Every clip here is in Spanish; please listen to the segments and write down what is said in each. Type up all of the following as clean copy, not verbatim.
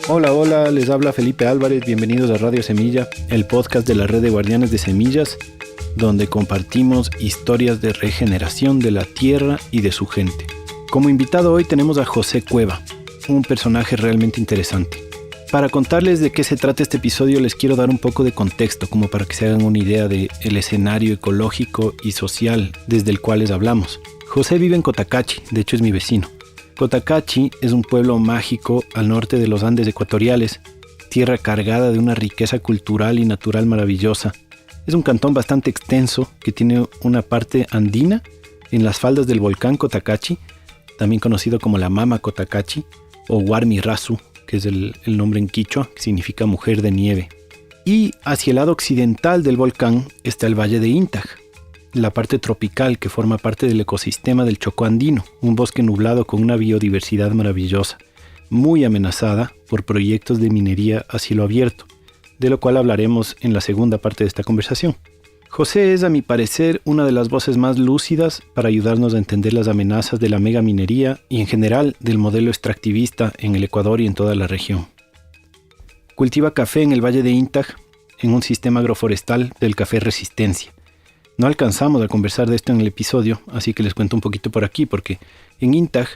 Hola, hola, les habla Felipe Álvarez, bienvenidos a Radio Semilla, el podcast de la red de guardianes de semillas, donde compartimos historias de regeneración de la tierra y de su gente. Como invitado hoy tenemos a José Cueva, un personaje realmente interesante. Para contarles de qué se trata este episodio les quiero dar un poco de contexto, como para que se hagan una idea del escenario ecológico y social desde el cual les hablamos. José vive en Cotacachi, de hecho es mi vecino. Cotacachi es un pueblo mágico al norte de los Andes ecuatoriales, tierra cargada de una riqueza cultural y natural maravillosa. Es un cantón bastante extenso que tiene una parte andina en las faldas del volcán Cotacachi, también conocido como la Mama Cotacachi o Huarmi Rasu, que es el nombre en quichua, que significa mujer de nieve. Y hacia el lado occidental del volcán está el Valle de Intag, la parte tropical que forma parte del ecosistema del Chocó andino, un bosque nublado con una biodiversidad maravillosa, muy amenazada por proyectos de minería a cielo abierto, de lo cual hablaremos en la segunda parte de esta conversación. José es, a mi parecer, una de las voces más lúcidas para ayudarnos a entender las amenazas de la megaminería y en general del modelo extractivista en el Ecuador y en toda la región. Cultiva café en el Valle de Intag, en un sistema agroforestal del café Resistencia. No alcanzamos a conversar de esto en el episodio, así que les cuento un poquito por aquí, porque en Intag,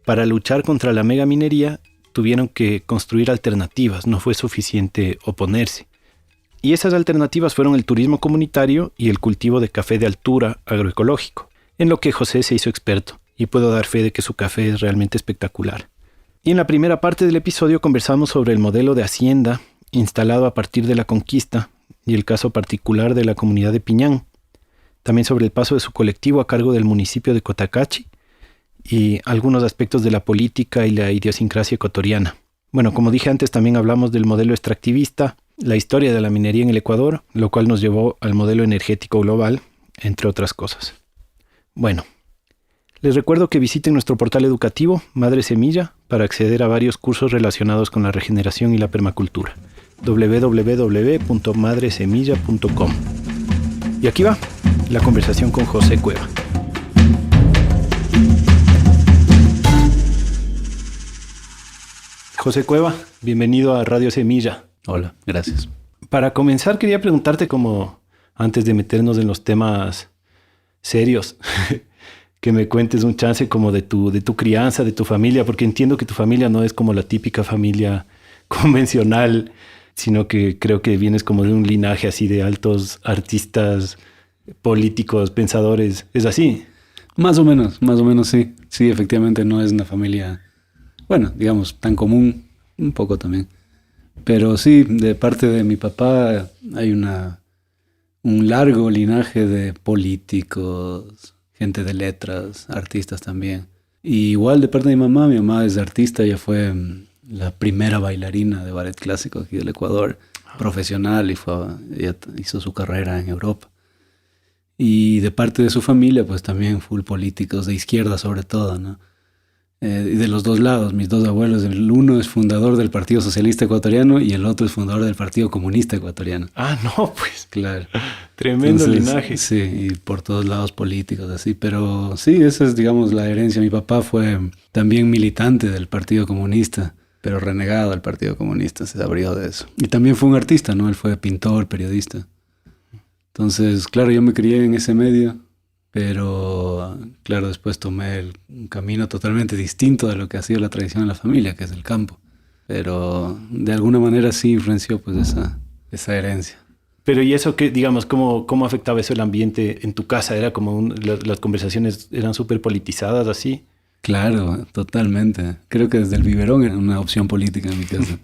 para luchar contra la megaminería, tuvieron que construir alternativas, no fue suficiente oponerse. Y esas alternativas fueron el turismo comunitario y el cultivo de café de altura agroecológico, en lo que José se hizo experto, y puedo dar fe de que su café es realmente espectacular. Y en la primera parte del episodio conversamos sobre el modelo de hacienda instalado a partir de la conquista y el caso particular de la comunidad de Piñán, también sobre el paso de su colectivo a cargo del municipio de Cotacachi y algunos aspectos de la política y la idiosincrasia ecuatoriana. Bueno, como dije antes, también hablamos del modelo extractivista, la historia de la minería en el Ecuador, lo cual nos llevó al modelo energético global, entre otras cosas. Bueno, les recuerdo que visiten nuestro portal educativo, Madre Semilla, para acceder a varios cursos relacionados con la regeneración y la permacultura. www.madresemilla.com. Y aquí va la conversación con José Cueva. José Cueva, bienvenido a Radio Semilla. Hola, gracias. Para comenzar quería preguntarte, como antes de meternos en los temas serios, que me cuentes un chance como de tu crianza, de tu familia, porque entiendo que tu familia no es como la típica familia convencional, sino que creo que vienes como de un linaje así de altos artistas, políticos, pensadores. ¿Es así? Más o menos sí. Sí, efectivamente no es una familia, bueno, digamos, tan común, un poco también. Pero sí, de parte de mi papá hay un largo linaje de políticos, gente de letras, artistas también. Y igual de parte de mi mamá es artista, ella fue la primera bailarina de ballet clásico aquí del Ecuador, profesional, y ella hizo su carrera en Europa. Y de parte de su familia, pues también full políticos, de izquierda sobre todo, ¿no? Y de los dos lados, mis dos abuelos, el uno es fundador del Partido Socialista Ecuatoriano y el otro es fundador del Partido Comunista Ecuatoriano. Ah, no, pues. Claro. Tremendo linaje. Sí, y por todos lados políticos, así. Pero sí, esa es, digamos, la herencia. Mi papá fue también militante del Partido Comunista, pero renegado del Partido Comunista, se abrió de eso. Y también fue un artista, ¿no? Él fue pintor, periodista. Entonces, claro, yo me crié en ese medio, pero claro, después tomé un camino totalmente distinto de lo que ha sido la tradición de la familia, que es el campo. Pero de alguna manera sí influenció pues esa herencia. Pero ¿y eso qué, digamos, cómo afectaba eso el ambiente en tu casa? ¿Era como las conversaciones eran súper politizadas así? Claro, totalmente. Creo que desde el biberón era una opción política en mi casa.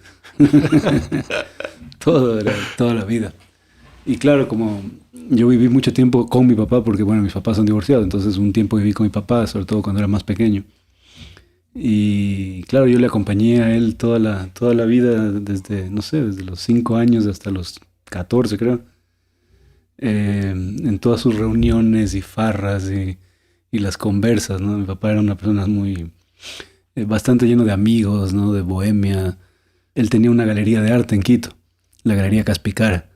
Todo era, toda la vida. Y claro, como yo viví mucho tiempo con mi papá, porque bueno, mis papás son divorciados, entonces un tiempo viví con mi papá, sobre todo cuando era más pequeño. Y claro, yo le acompañé a él toda la vida, desde los 5 años hasta los 14, creo. En todas sus reuniones y farras y las conversas, ¿no? Mi papá era una persona bastante lleno de amigos, ¿no? De bohemia. Él tenía una galería de arte en Quito, la Galería Caspicara.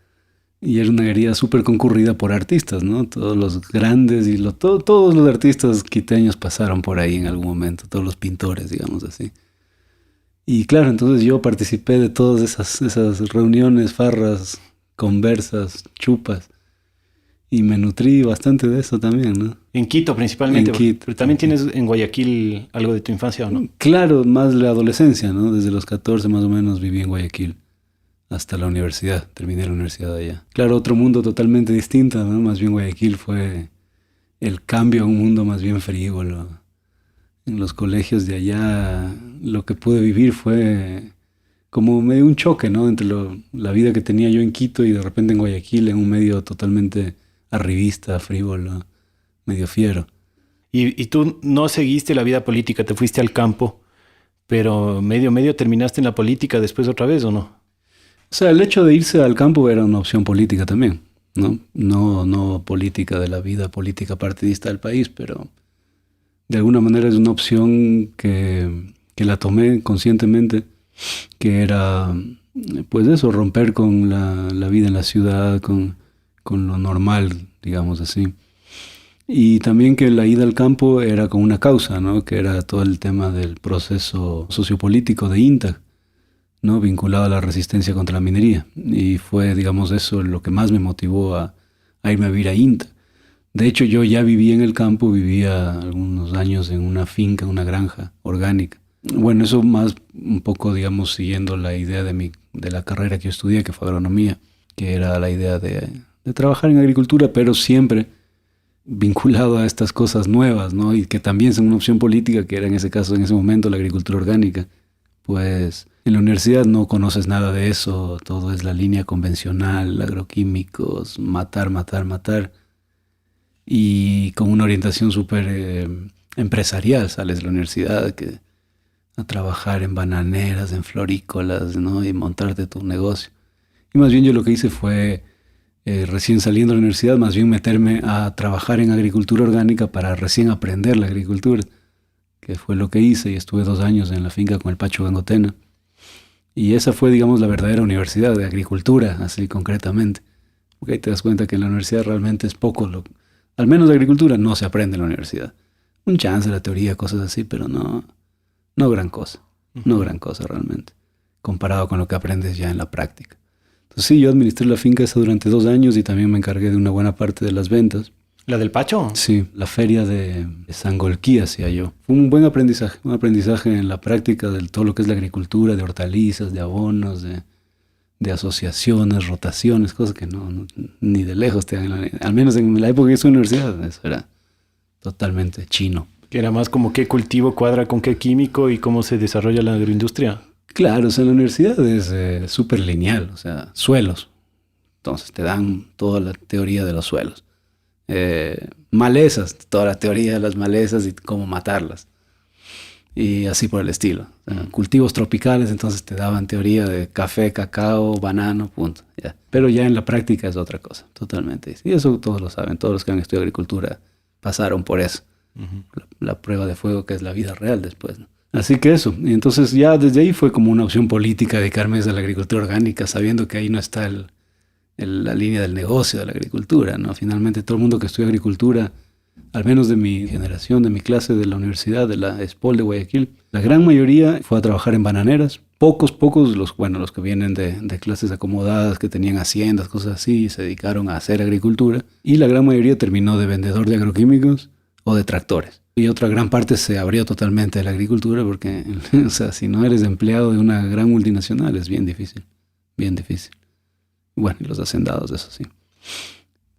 Y era una galería súper concurrida por artistas, ¿no? Todos los grandes y todos los artistas quiteños pasaron por ahí en algún momento, todos los pintores, digamos así. Y claro, entonces yo participé de todas esas reuniones, farras, conversas, chupas. Y me nutrí bastante de eso también, ¿no? En Quito principalmente. En Quito. Pero también tienes en Guayaquil algo de tu infancia, ¿o no? Claro, más la adolescencia, ¿no? Desde los 14 más o menos viví en Guayaquil hasta la universidad. Terminé la universidad allá. Claro, otro mundo totalmente distinto, ¿no? Más bien Guayaquil fue el cambio a un mundo más bien frívolo. En los colegios de allá lo que pude vivir fue como medio un choque, ¿no? Entre la vida que tenía yo en Quito y de repente en Guayaquil, en un medio totalmente arribista, frívolo, medio fiero. Y tú no seguiste la vida política, te fuiste al campo, pero medio terminaste en la política después otra vez, ¿o no? O sea, el hecho de irse al campo era una opción política también, ¿no? No política de la vida política partidista del país, pero de alguna manera es una opción que la tomé conscientemente, que era, pues eso, romper con la vida en la ciudad, con lo normal, digamos así. Y también que la ida al campo era con una causa, ¿no? Que era todo el tema del proceso sociopolítico de INTA, ¿no? Vinculado a la resistencia contra la minería. Y fue, digamos, eso lo que más me motivó a irme a vivir a INTA. De hecho, yo ya vivía en el campo, vivía algunos años en una finca, una granja orgánica. Bueno, eso más un poco, digamos, siguiendo la idea de la carrera que yo estudié, que fue agronomía, que era la idea de trabajar en agricultura, pero siempre vinculado a estas cosas nuevas, ¿no? Y que también son una opción política, que era en ese caso, en ese momento, la agricultura orgánica. Pues en la universidad no conoces nada de eso, todo es la línea convencional, agroquímicos, matar. Y con una orientación súper empresarial sales de la universidad, a trabajar en bananeras, en florícolas, ¿no? Y montarte tu negocio. Y más bien yo lo que hice fue, recién saliendo de la universidad, más bien meterme a trabajar en agricultura orgánica para recién aprender la agricultura, que fue lo que hice, y estuve 2 años en la finca con el Pacho Gangotena. Y esa fue, digamos, la verdadera universidad de agricultura, así concretamente. Porque ahí te das cuenta que en la universidad realmente es poco, al menos de agricultura no se aprende en la universidad. Un chance, la teoría, cosas así, pero no gran cosa. No gran cosa realmente, comparado con lo que aprendes ya en la práctica. Entonces sí, yo administré la finca esa durante 2 años y también me encargué de una buena parte de las ventas. ¿La del Pacho? Sí, la feria de Sangolquí hacía yo. Fue un buen aprendizaje, en la práctica de todo lo que es la agricultura, de hortalizas, de abonos, de asociaciones, rotaciones, cosas que ni de lejos te dan. Al menos en la época que hice universidad, eso era totalmente chino. Que era más como qué cultivo cuadra con qué químico y cómo se desarrolla la agroindustria. Claro, o sea, en la universidad es súper lineal, o sea, suelos. Entonces te dan toda la teoría de los suelos. Malezas, toda la teoría de las malezas y cómo matarlas. Y así por el estilo. O sea, cultivos tropicales, entonces te daban teoría de café, cacao, banano, punto. Ya. Pero ya en la práctica es otra cosa, totalmente. Y eso todos lo saben, todos los que han estudiado agricultura pasaron por eso. La prueba de fuego que es la vida real después, ¿no? Así que eso, y entonces ya desde ahí fue como una opción política dedicarme a la agricultura orgánica, sabiendo que ahí no está la línea del negocio de la agricultura, ¿no? Finalmente todo el mundo que estudia agricultura, al menos de mi generación, de mi clase de la universidad, de la ESPOL de Guayaquil, la gran mayoría fue a trabajar en bananeras. Pocos los que vienen de clases acomodadas, que tenían haciendas, cosas así, se dedicaron a hacer agricultura. Y la gran mayoría terminó de vendedor de agroquímicos o de tractores. Y otra gran parte se abrió totalmente a la agricultura porque, o sea, si no eres empleado de una gran multinacional es bien difícil, bien difícil. Bueno, y los hacendados, eso sí.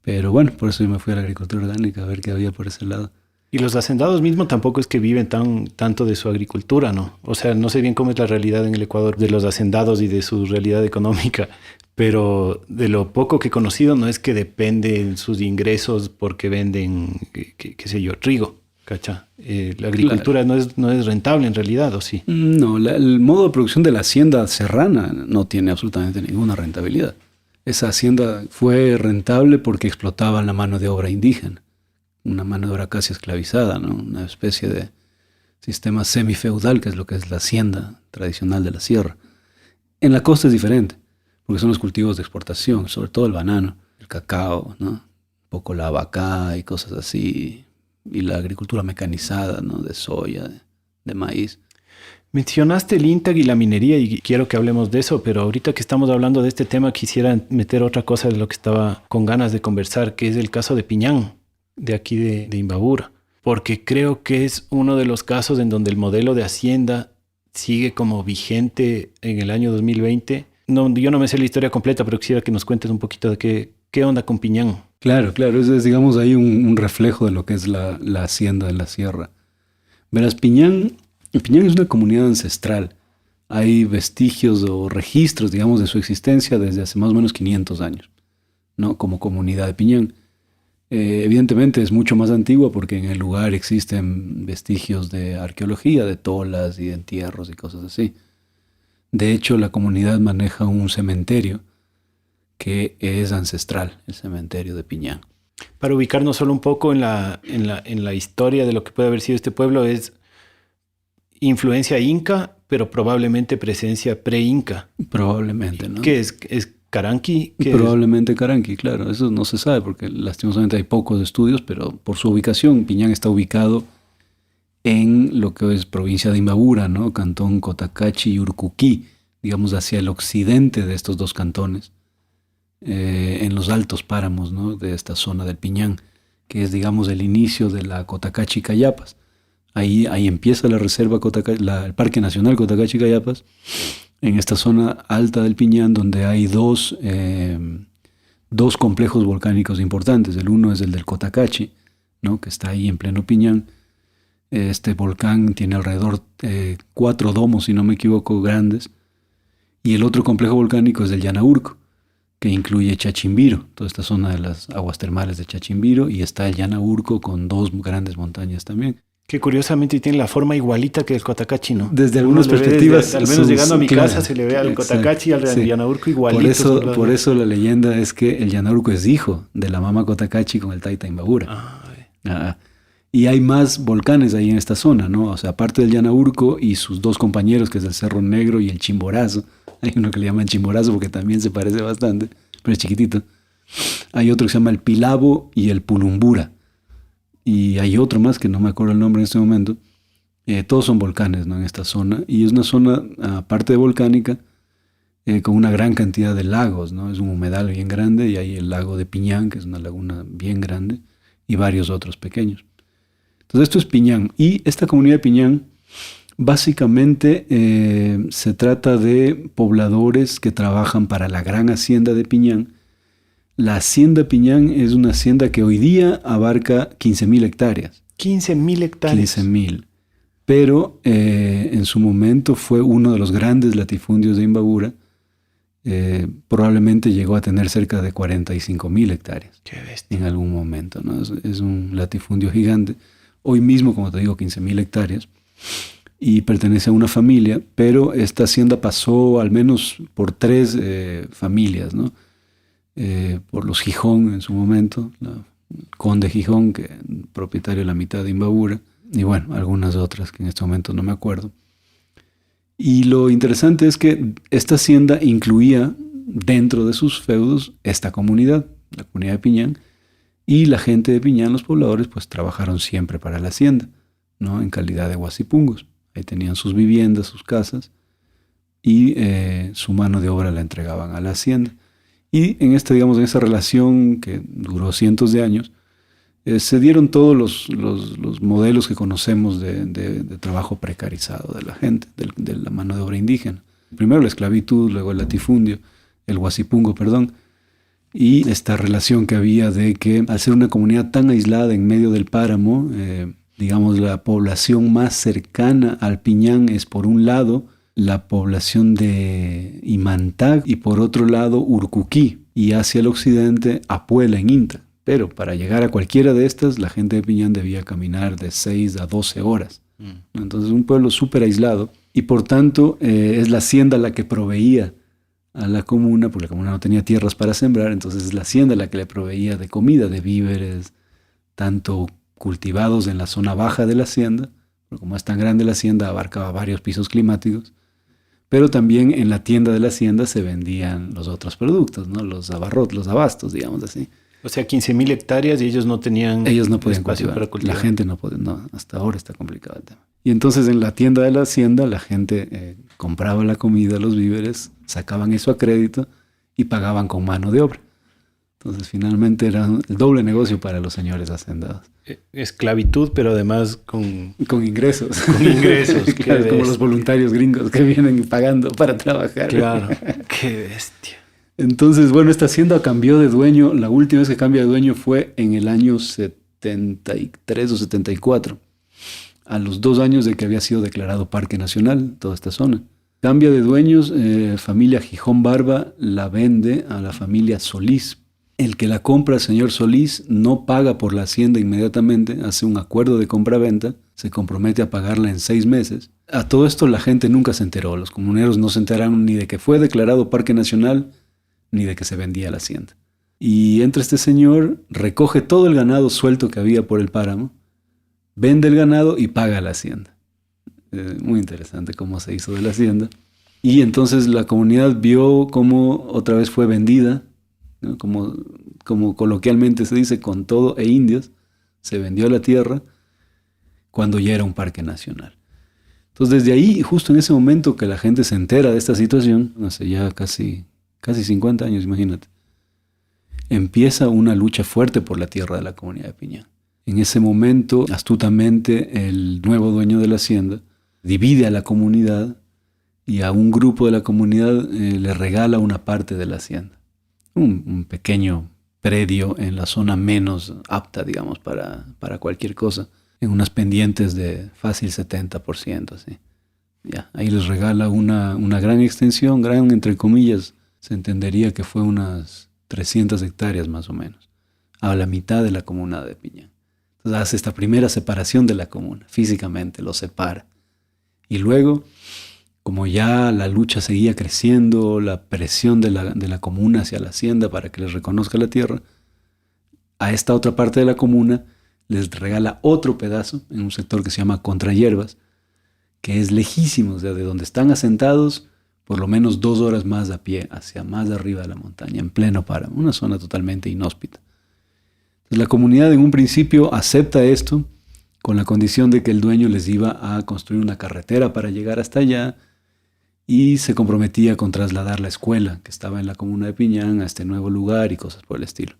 Pero bueno, por eso yo me fui a la agricultura orgánica a ver qué había por ese lado. Y los hacendados mismos tampoco es que viven tanto de su agricultura, ¿no? O sea, no sé bien cómo es la realidad en el Ecuador de los hacendados y de su realidad económica, pero de lo poco que he conocido no es que dependen sus ingresos porque venden, qué sé yo, trigo, ¿cacha? La agricultura claro. no es rentable en realidad, ¿o sí? No, el modo de producción de la hacienda serrana no tiene absolutamente ninguna rentabilidad. Esa hacienda fue rentable porque explotaban la mano de obra indígena, una mano de obra casi esclavizada, ¿no? Una especie de sistema semifeudal, que es lo que es la hacienda tradicional de la sierra. En la costa es diferente, porque son los cultivos de exportación, sobre todo el banano, el cacao, ¿no? Un poco la abaca y cosas así, y la agricultura mecanizada, ¿no? De soya, de maíz. Mencionaste el INTAC y la minería y quiero que hablemos de eso, pero ahorita que estamos hablando de este tema quisiera meter otra cosa de lo que estaba con ganas de conversar, que es el caso de Piñán, de aquí de Imbabura, porque creo que es uno de los casos en donde el modelo de Hacienda sigue como vigente en el año 2020. No, yo no me sé la historia completa, pero quisiera que nos cuentes un poquito de qué onda con Piñán. Claro, eso es, digamos, ahí un reflejo de lo que es la hacienda en la sierra. Verás, Piñán es una comunidad ancestral. Hay vestigios o registros, digamos, de su existencia desde hace más o menos 500 años, ¿no? Como comunidad de Piñán. Evidentemente es mucho más antigua porque en el lugar existen vestigios de arqueología, de tolas y de entierros y cosas así. De hecho, la comunidad maneja un cementerio que es ancestral, el cementerio de Piñán. Para ubicarnos solo un poco en la historia de lo que puede haber sido este pueblo, es influencia inca, pero probablemente presencia pre-inca. Probablemente, ¿no? ¿Qué es? ¿Es Caranqui? Probablemente Caranqui, claro. Eso no se sabe porque lastimosamente hay pocos estudios, pero por su ubicación, Piñán está ubicado en lo que es provincia de Imbabura, ¿no? Cantón Cotacachi y Urcuquí, digamos hacia el occidente de estos dos cantones, en los altos páramos, ¿no? De esta zona del Piñán, que es, digamos, el inicio de la Cotacachi Cayapas. Ahí empieza la reserva el Parque Nacional Cotacachi Cayapas, en esta zona alta del Piñán, donde hay dos complejos volcánicos importantes. El uno es el del Cotacachi, ¿no? Que está ahí en pleno Piñán. Este volcán tiene alrededor 4 domos, si no me equivoco, grandes. Y el otro complejo volcánico es el Llanaurco, que incluye Chachimbiro, toda esta zona de las aguas termales de Chachimbiro, y está el Llanaurco con 2 grandes montañas también. Que curiosamente tiene la forma igualita que el Cotacachi, ¿no? Desde algunas perspectivas. Al menos llegando a mi casa se le ve al Cotacachi y al Llanaurco igualito. Por eso la leyenda es que el Llanaurco es hijo de la mama Cotacachi con el Taita Imbabura. Y hay más volcanes ahí en esta zona, ¿no? O sea, aparte del Llanaurco y sus 2 compañeros, que es el Cerro Negro y el Chimborazo. Hay uno que le llaman Chimborazo porque también se parece bastante, pero es chiquitito. Hay otro que se llama el Pilabo y el Pulumbura. Y hay otro más que no me acuerdo el nombre en este momento. Todos son volcanes, ¿no? En esta zona. Y es una zona, aparte de volcánica, con una gran cantidad de lagos, ¿no? Es un humedal bien grande y hay el lago de Piñán, que es una laguna bien grande, y varios otros pequeños. Entonces esto es Piñán. Y esta comunidad de Piñán, básicamente se trata de pobladores que trabajan para la gran hacienda de Piñán. La hacienda Piñán es una hacienda que hoy día abarca 15.000 hectáreas. 15.000 hectáreas. 15.000. Pero en su momento fue uno de los grandes latifundios de Imbabura. Probablemente llegó a tener cerca de 45.000 hectáreas. Qué bestia. En algún momento, ¿no? Es un latifundio gigante. Hoy mismo, como te digo, 15.000 hectáreas. Y pertenece a una familia, pero esta hacienda pasó al menos por 3 familias, ¿no? Por los Gijón en su momento, el conde Gijón, que propietario de la mitad de Imbabura, y bueno, algunas otras que en este momento no me acuerdo. Y lo interesante es que esta hacienda incluía dentro de sus feudos esta comunidad, la comunidad de Piñán, y la gente de Piñán, los pobladores, pues trabajaron siempre para la hacienda, ¿no? En calidad de guasipungos. Ahí tenían sus viviendas, sus casas, y su mano de obra la entregaban a la hacienda. Y en en esa relación que duró cientos de años, se dieron todos los modelos que conocemos de trabajo precarizado de la gente, de la mano de obra indígena. Primero la esclavitud, luego el latifundio, el guasipungo, perdón, y esta relación que había de que al ser una comunidad tan aislada en medio del páramo, la población más cercana al Piñán es, por un lado, la población de Imantag y por otro lado Urcuquí, y hacia el occidente Apuela en Inta. Pero para llegar a cualquiera de estas, la gente de Piñán debía caminar de 6 a 12 horas. Entonces un pueblo súper aislado, y por tanto es la hacienda la que proveía a la comuna, porque la comuna no tenía tierras para sembrar, entonces es la hacienda la que le proveía de comida, de víveres, tanto cultivados en la zona baja de la hacienda, porque como es tan grande la hacienda abarcaba varios pisos climáticos, pero también en la tienda de la hacienda se vendían los otros productos, ¿no? Los abastos, digamos así. O sea, 15.000 hectáreas y ellos no tenían espacio cultivar. La gente no podía, no, hasta ahora está complicado el tema. Y entonces en la tienda de la hacienda la gente compraba la comida, los víveres, sacaban eso a crédito y pagaban con mano de obra. Entonces finalmente era el doble negocio para los señores hacendados. Esclavitud, pero además con ingresos. Con ingresos. Claro, como los voluntarios gringos que vienen pagando para trabajar. Claro, qué bestia. Entonces, bueno, esta hacienda cambió de dueño. La última vez que cambia de dueño fue en el año 73 o 74. A los 2 años de que había sido declarado Parque Nacional, toda esta zona. Cambia de dueños, familia Gijón Barba la vende a la familia Solís. El que la compra, el señor Solís, no paga por la hacienda inmediatamente, hace un acuerdo de compra-venta, se compromete a pagarla en 6 meses. A todo esto la gente nunca se enteró, los comuneros no se enteraron ni de que fue declarado Parque Nacional, ni de que se vendía la hacienda. Y entra este señor, recoge todo el ganado suelto que había por el páramo, vende el ganado y paga la hacienda. Muy interesante cómo se hizo de la hacienda. Y entonces la comunidad vio cómo otra vez fue vendida, ¿no? Como coloquialmente se dice, con todo e indios, se vendió la tierra cuando ya era un parque nacional. Entonces desde ahí, justo en ese momento que la gente se entera de esta situación, hace ya casi 50 años, imagínate, empieza una lucha fuerte por la tierra de la comunidad de Piñán. En ese momento, astutamente, el nuevo dueño de la hacienda divide a la comunidad y a un grupo de la comunidad le regala una parte de la hacienda. Un pequeño predio en la zona menos apta, digamos, para cualquier cosa, en unas pendientes de fácil 70%. Así. Ya, ahí les regala una gran extensión, gran entre comillas, se entendería que fue unas 300 hectáreas más o menos, a la mitad de la comuna de Piñán. Entonces hace esta primera separación de la comuna, físicamente lo separa. Y luego, como ya la lucha seguía creciendo, la presión de la comuna hacia la hacienda para que les reconozca la tierra, a esta otra parte de la comuna les regala otro pedazo en un sector que se llama Contrahierbas, que es lejísimo, o sea, de donde están asentados, por lo menos 2 horas más a pie, hacia más arriba de la montaña, en pleno páramo, una zona totalmente inhóspita. Entonces la comunidad en un principio acepta esto, con la condición de que el dueño les iba a construir una carretera para llegar hasta allá, y se comprometía con trasladar la escuela que estaba en la comuna de Piñán a este nuevo lugar y cosas por el estilo.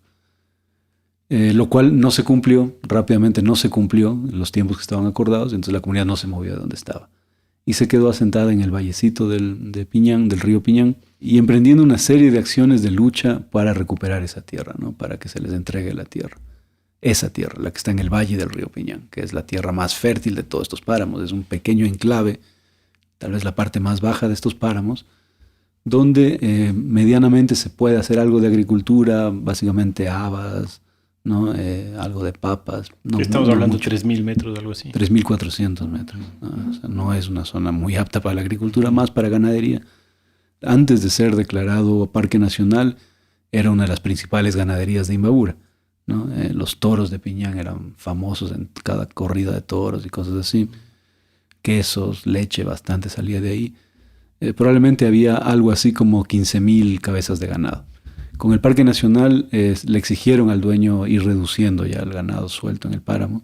Lo cual no se cumplió, rápidamente no se cumplió en los tiempos que estaban acordados, entonces la comunidad no se movió de donde estaba. Y se quedó asentada en el vallecito de Piñán, del río Piñán, y emprendiendo una serie de acciones de lucha para recuperar esa tierra, ¿no? Para que se les entregue la tierra. Esa tierra, la que está en el valle del río Piñán, que es la tierra más fértil de todos estos páramos, es un pequeño enclave, tal vez la parte más baja de estos páramos, donde medianamente se puede hacer algo de agricultura, básicamente habas, ¿no? Algo de papas. No, Estamos hablando de 3.000 metros, algo así. 3.400 metros. ¿No? O sea, no es una zona muy apta para la agricultura, más para ganadería. Antes de ser declarado Parque Nacional, era una de las principales ganaderías de Imbabura, ¿no? Los toros de Piñán eran famosos en cada corrida de toros y cosas así. Quesos, leche, bastante salía de ahí. Probablemente había algo así como 15.000 cabezas de ganado. Con el Parque Nacional le exigieron al dueño ir reduciendo ya el ganado suelto en el páramo.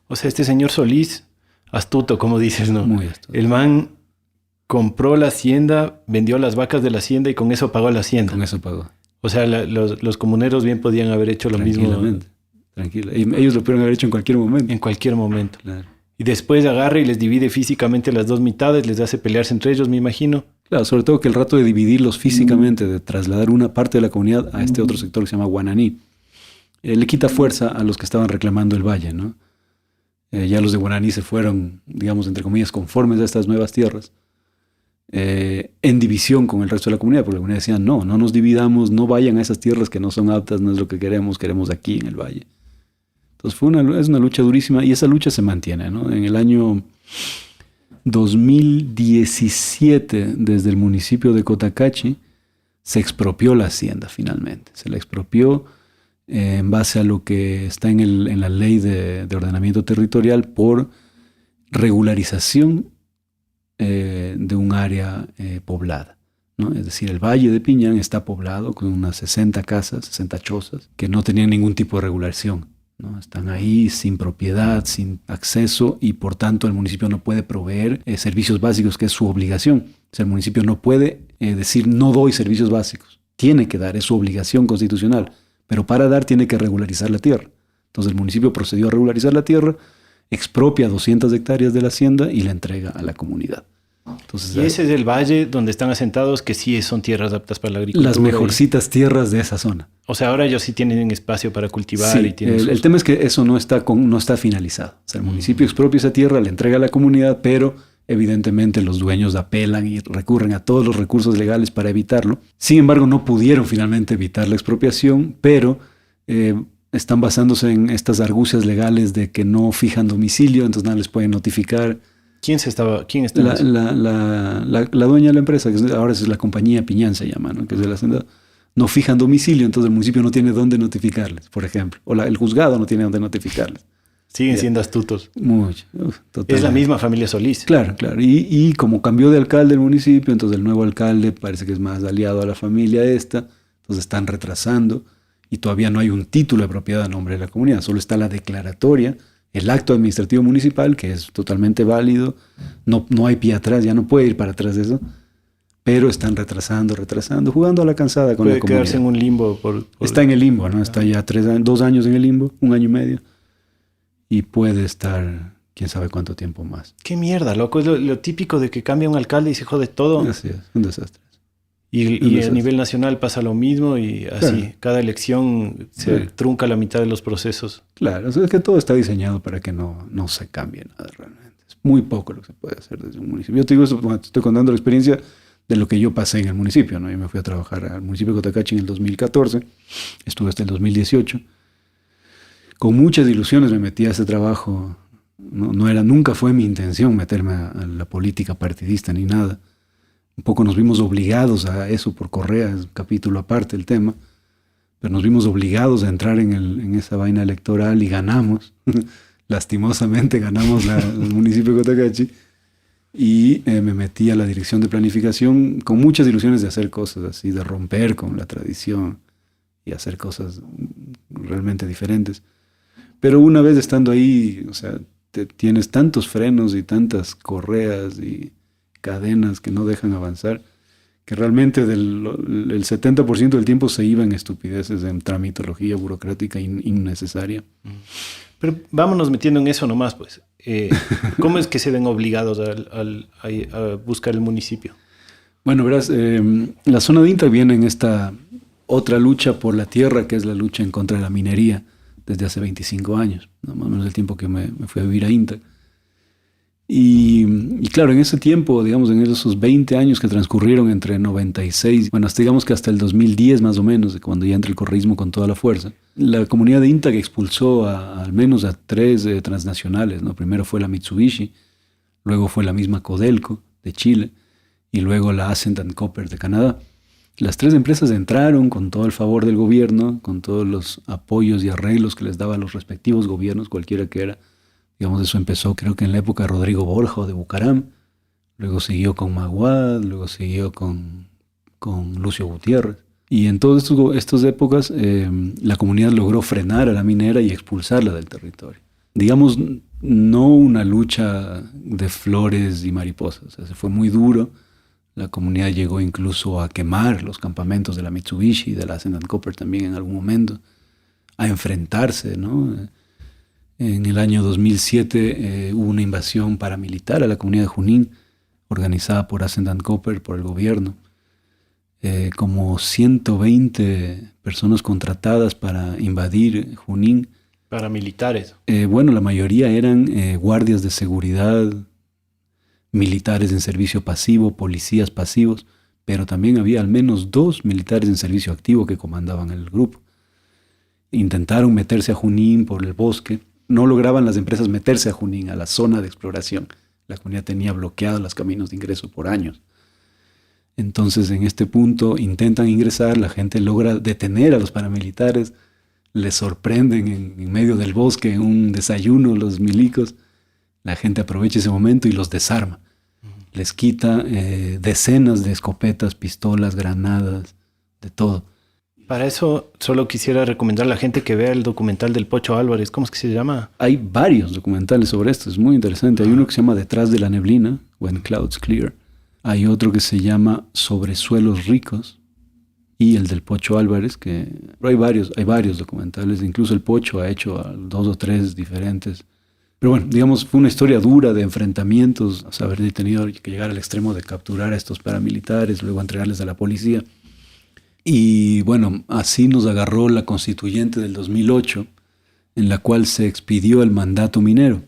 O sea, este señor Solís, astuto, como dices, ¿no? Muy astuto. El man compró la hacienda, vendió las vacas de la hacienda y con eso pagó la hacienda. Con eso pagó. O sea, los comuneros bien podían haber hecho lo mismo. Tranquila. Ellos lo pudieron haber hecho en cualquier momento. En cualquier momento. Claro. Y después agarra y les divide físicamente las 2 mitades, les hace pelearse entre ellos, me imagino. Claro, sobre todo que el rato de dividirlos físicamente, de trasladar una parte de la comunidad a este otro sector que se llama Guananí, le quita fuerza a los que estaban reclamando el valle, ¿no? Ya los de Guananí se fueron, digamos, entre comillas, conformes a estas nuevas tierras, en división con el resto de la comunidad, porque la comunidad decía, no nos dividamos, no vayan a esas tierras que no son aptas, no es lo que queremos aquí en el valle. Entonces es una lucha durísima y esa lucha se mantiene, ¿no? En el año 2017, desde el municipio de Cotacachi, se expropió la hacienda finalmente. Se la expropió en base a lo que está en la ley de ordenamiento territorial por regularización de un área poblada, ¿no? Es decir, el Valle de Piñán está poblado con unas 60 casas, 60 chozas, que no tenían ningún tipo de regulación ¿no? Están ahí sin propiedad, sin acceso y por tanto el municipio no puede proveer servicios básicos, que es su obligación. O sea, el municipio no puede decir no doy servicios básicos. Tiene que dar, es su obligación constitucional. Pero para dar tiene que regularizar la tierra. Entonces el municipio procedió a regularizar la tierra, expropia 200 hectáreas de la hacienda y la entrega a la comunidad. Entonces, y ese es el valle donde están asentados, que sí son tierras aptas para la agricultura. Las mejorcitas tierras de esa zona. O sea, ahora ellos sí tienen espacio para cultivar. Sí, y tienen el tema es que eso no está finalizado. O sea, el municipio expropia esa tierra, la entrega a la comunidad, pero evidentemente los dueños apelan y recurren a todos los recursos legales para evitarlo. Sin embargo, no pudieron finalmente evitar la expropiación, pero están basándose en estas argucias legales de que no fijan domicilio, entonces nada les pueden notificar. ¿Quién está? La dueña de la empresa, que ahora es la compañía Piñán se llama, ¿no? Que es del hacendado. No fijan domicilio, entonces el municipio no tiene dónde notificarles, por ejemplo. O el juzgado no tiene dónde notificarles. Siguen siendo astutos. Mucho. Es la misma familia Solís. Claro. Y como cambió de alcalde el municipio, entonces el nuevo alcalde parece que es más aliado a la familia esta, entonces están retrasando y todavía no hay un título de propiedad a nombre de la comunidad, solo está la declaratoria, el acto administrativo municipal, que es totalmente válido, no hay pie atrás, ya no puede ir para atrás de eso, pero están retrasando, jugando a la cansada con la comunidad. Puede quedarse en un limbo. Está en el limbo, ¿no? Está ya 2 años en el limbo, 1 año y medio, y puede estar quién sabe cuánto tiempo más. Qué mierda, loco, es lo típico de que cambia un alcalde y se jode todo. Así es, un desastre. Y a nivel nacional pasa lo mismo y así, claro. Cada elección se trunca la mitad de los procesos. Claro, o sea, es que todo está diseñado para que no se cambie nada realmente. Es muy poco lo que se puede hacer desde un municipio. Yo te digo eso, te estoy contando la experiencia de lo que yo pasé en el municipio, ¿no? Yo me fui a trabajar al municipio de Cotacachi en el 2014, estuve hasta el 2018. Con muchas ilusiones me metí a ese trabajo. Nunca fue mi intención meterme a la política partidista ni nada. Un poco nos vimos obligados a eso por Correa, es un capítulo aparte el tema, pero nos vimos obligados a entrar en esa vaina electoral y ganamos. Lastimosamente ganamos el municipio de Cotacachi y me metí a la dirección de planificación con muchas ilusiones de hacer cosas así, de romper con la tradición y hacer cosas realmente diferentes. Pero una vez estando ahí, o sea, tienes tantos frenos y tantas correas y cadenas que no dejan avanzar, que realmente el 70% del tiempo se iba en estupideces, en tramitología burocrática innecesaria. Pero vámonos metiendo en eso nomás, pues. ¿Cómo es que se ven obligados a buscar el municipio? Bueno, verás, la zona de INTA viene en esta otra lucha por la tierra, que es la lucha en contra de la minería, desde hace 25 años, ¿no? Más o menos el tiempo que me fui a vivir a INTA. Y claro, en ese tiempo, digamos, en esos 20 años que transcurrieron entre 96, bueno, hasta digamos que hasta el 2010 más o menos, cuando ya entra el correísmo con toda la fuerza, la comunidad de INTA que expulsó al menos a 3 transnacionales, ¿no? Primero fue la Mitsubishi, luego fue la misma Codelco de Chile y luego la Ascent Copper de Canadá. Las 3 empresas entraron con todo el favor del gobierno, con todos los apoyos y arreglos que les daban los respectivos gobiernos, cualquiera que era. Digamos, eso empezó creo que en la época de Rodrigo Borja o de Bucaram, luego siguió con Maguad, luego siguió con Lucio Gutiérrez. Y en todas estas épocas la comunidad logró frenar a la minera y expulsarla del territorio. Digamos, no una lucha de flores y mariposas, o sea, se fue muy duro. La comunidad llegó incluso a quemar los campamentos de la Mitsubishi y de la Ascent Copper también en algún momento, a enfrentarse, ¿no? En el año 2007 hubo una invasión paramilitar a la comunidad de Junín, organizada por Ascent Copper, por el gobierno. Como 120 personas contratadas para invadir Junín. Paramilitares. Bueno, la mayoría eran guardias de seguridad, militares en servicio pasivo, policías pasivos, pero también había al menos 2 militares en servicio activo que comandaban el grupo. Intentaron meterse a Junín por el bosque. No lograban las empresas meterse a Junín, a la zona de exploración. La comunidad tenía bloqueados los caminos de ingreso por años. Entonces, en este punto, intentan ingresar, la gente logra detener a los paramilitares, les sorprenden en medio del bosque, en un desayuno, los milicos. La gente aprovecha ese momento y los desarma. Les quita decenas de escopetas, pistolas, granadas, de todo. Para eso solo quisiera recomendar a la gente que vea el documental del Pocho Álvarez. ¿Cómo es que se llama? Hay varios documentales sobre esto, es muy interesante. Hay uno que se llama Detrás de la neblina, When Clouds Clear. Hay otro que se llama Sobre suelos ricos. Y el del Pocho Álvarez, que hay varios documentales. Incluso el Pocho ha hecho 2 o 3 diferentes. Pero bueno, digamos, fue una historia dura de enfrentamientos, o sea, haber tenido que llegar al extremo de capturar a estos paramilitares, luego entregarles a la policía. Y bueno, así nos agarró la constituyente del 2008, en la cual se expidió el mandato minero,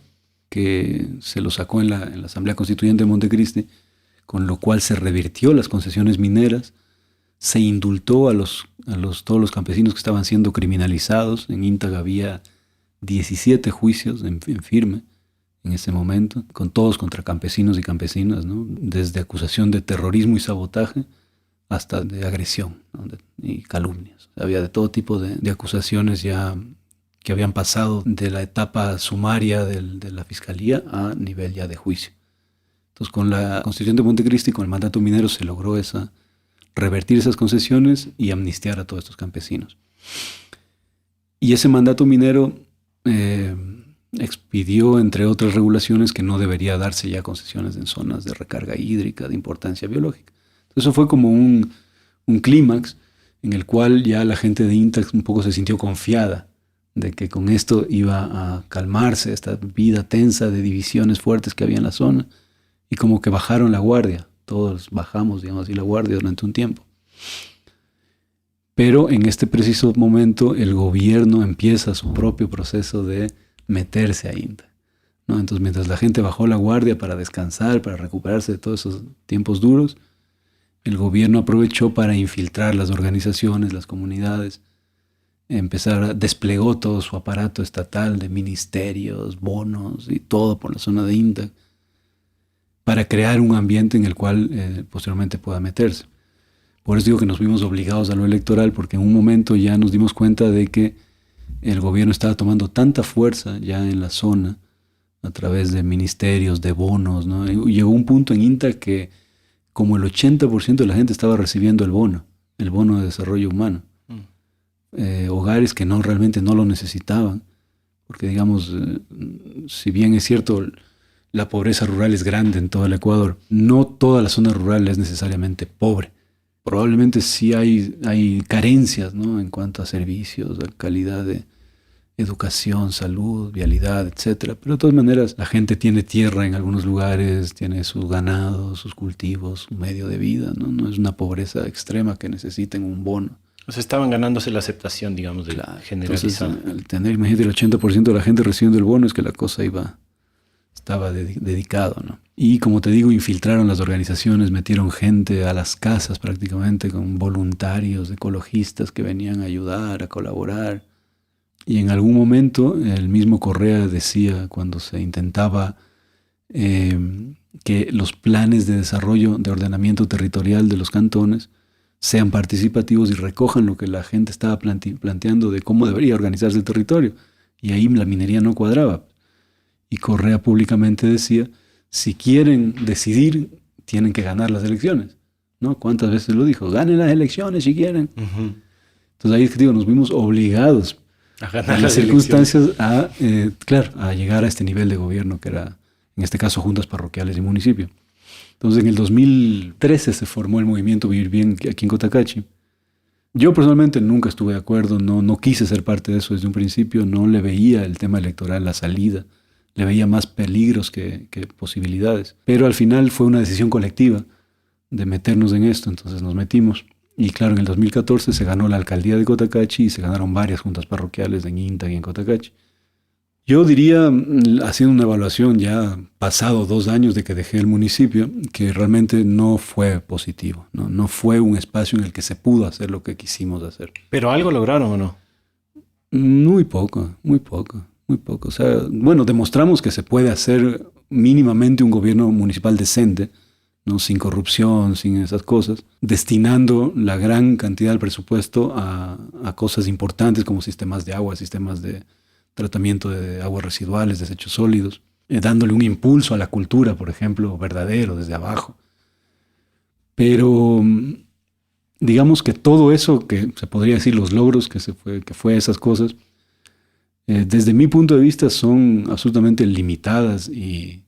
que se lo sacó en la Asamblea Constituyente de Montecristi, con lo cual se revirtió las concesiones mineras, se indultó a todos los campesinos que estaban siendo criminalizados. En Intag había 17 juicios en firme en ese momento, con todos contra campesinos y campesinas, ¿no? Desde acusación de terrorismo y sabotaje hasta de agresión, ¿no? Y calumnias. Había de todo tipo de acusaciones ya que habían pasado de la etapa sumaria de la fiscalía a nivel ya de juicio. Entonces, con la Constitución de Montecristi, con el mandato minero, se logró revertir esas concesiones y amnistiar a todos estos campesinos. Y ese mandato minero expidió, entre otras regulaciones, que no debería darse ya concesiones en zonas de recarga hídrica de importancia biológica. Entonces, eso fue como un clímax en el cual ya la gente de Intac un poco se sintió confiada de que con esto iba a calmarse esta vida tensa de divisiones fuertes que había en la zona, y como que bajaron la guardia. Todos bajamos, digamos así, la guardia durante un tiempo. Pero en este preciso momento el gobierno empieza su propio proceso de meterse a Intac, ¿no? Entonces, mientras la gente bajó la guardia para descansar, para recuperarse de todos esos tiempos duros, el gobierno aprovechó para infiltrar las organizaciones, las comunidades, desplegó todo su aparato estatal de ministerios, bonos y todo por la zona de Intac, para crear un ambiente en el cual posteriormente pueda meterse. Por eso digo que nos vimos obligados a lo electoral, porque en un momento ya nos dimos cuenta de que el gobierno estaba tomando tanta fuerza ya en la zona, a través de ministerios, de bonos, ¿no? Y llegó un punto en Intac que como el 80% de la gente estaba recibiendo el bono de desarrollo humano. Hogares que realmente no lo necesitaban, porque digamos, si bien es cierto, la pobreza rural es grande en todo el Ecuador, no toda la zona rural es necesariamente pobre. Probablemente sí hay carencias, ¿no? En cuanto a servicios, a calidad de educación, salud, vialidad, etc. Pero de todas maneras, la gente tiene tierra en algunos lugares, tiene su ganado, sus cultivos, su medio de vida, ¿no? No es una pobreza extrema que necesiten un bono. O sea, estaban ganándose la aceptación, digamos, de la generalizada. Entonces, al tener, imagínate, el 80% de la gente recibiendo el bono, es que la cosa estaba dedicado, ¿no? Y como te digo, infiltraron las organizaciones, metieron gente a las casas prácticamente con voluntarios, ecologistas que venían a ayudar, a colaborar. Y en algún momento el mismo Correa decía, cuando se intentaba que los planes de desarrollo, de ordenamiento territorial de los cantones sean participativos y recojan lo que la gente estaba planteando de cómo debería organizarse el territorio. Y ahí la minería no cuadraba. Y Correa públicamente decía, si quieren decidir, tienen que ganar las elecciones, ¿no? ¿Cuántas veces lo dijo? Ganen las elecciones si quieren. Uh-huh. Entonces ahí digo, nos vimos obligados a ganar las circunstancias a llegar a este nivel de gobierno que era, en este caso, juntas parroquiales y municipio. Entonces en el 2013 se formó el movimiento Vivir Bien aquí en Cotacachi. Yo personalmente nunca estuve de acuerdo, no quise ser parte de eso desde un principio, no le veía el tema electoral, la salida. Le veía más peligros que posibilidades. Pero al final fue una decisión colectiva de meternos en esto, entonces nos metimos. Y claro, en el 2014 se ganó la alcaldía de Cotacachi y se ganaron varias juntas parroquiales en Intac y en Cotacachi. Yo diría, haciendo una evaluación ya pasado 2 años de que dejé el municipio, que realmente no fue positivo, no fue un espacio en el que se pudo hacer lo que quisimos hacer. ¿Pero algo lograron o no? Muy poco. O sea, bueno, demostramos que se puede hacer mínimamente un gobierno municipal decente, ¿no? Sin corrupción, sin esas cosas, destinando la gran cantidad del presupuesto a cosas importantes como sistemas de agua, sistemas de tratamiento de aguas residuales, desechos sólidos, dándole un impulso a la cultura, por ejemplo, verdadero, desde abajo. Pero digamos que todo eso, que se podría decir los logros que fue esas cosas, desde mi punto de vista son absolutamente limitadas y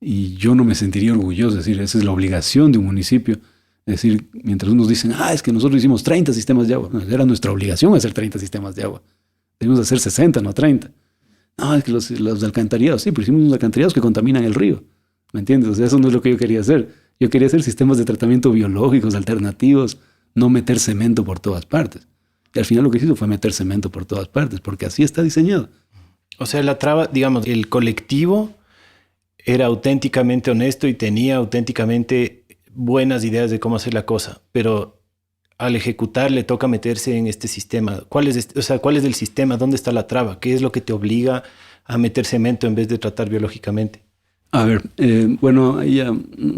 yo no me sentiría orgulloso. Es decir, esa es la obligación de un municipio. Es decir, mientras unos dicen, es que nosotros hicimos 30 sistemas de agua. No, era nuestra obligación hacer 30 sistemas de agua. Debimos hacer 60, no 30. No, es que los alcantarillados, sí, pero hicimos unos alcantarillados que contaminan el río. ¿Me entiendes? O sea, eso no es lo que yo quería hacer. Yo quería hacer sistemas de tratamiento biológicos, alternativos, no meter cemento por todas partes. Y al final lo que se hizo fue meter cemento por todas partes, porque así está diseñado. O sea, la traba, digamos, el colectivo era auténticamente honesto y tenía auténticamente buenas ideas de cómo hacer la cosa, pero al ejecutar le toca meterse en este sistema. ¿Cuál es el sistema? ¿Dónde está la traba? ¿Qué es lo que te obliga a meter cemento en vez de tratar biológicamente? A ver, bueno, ahí ya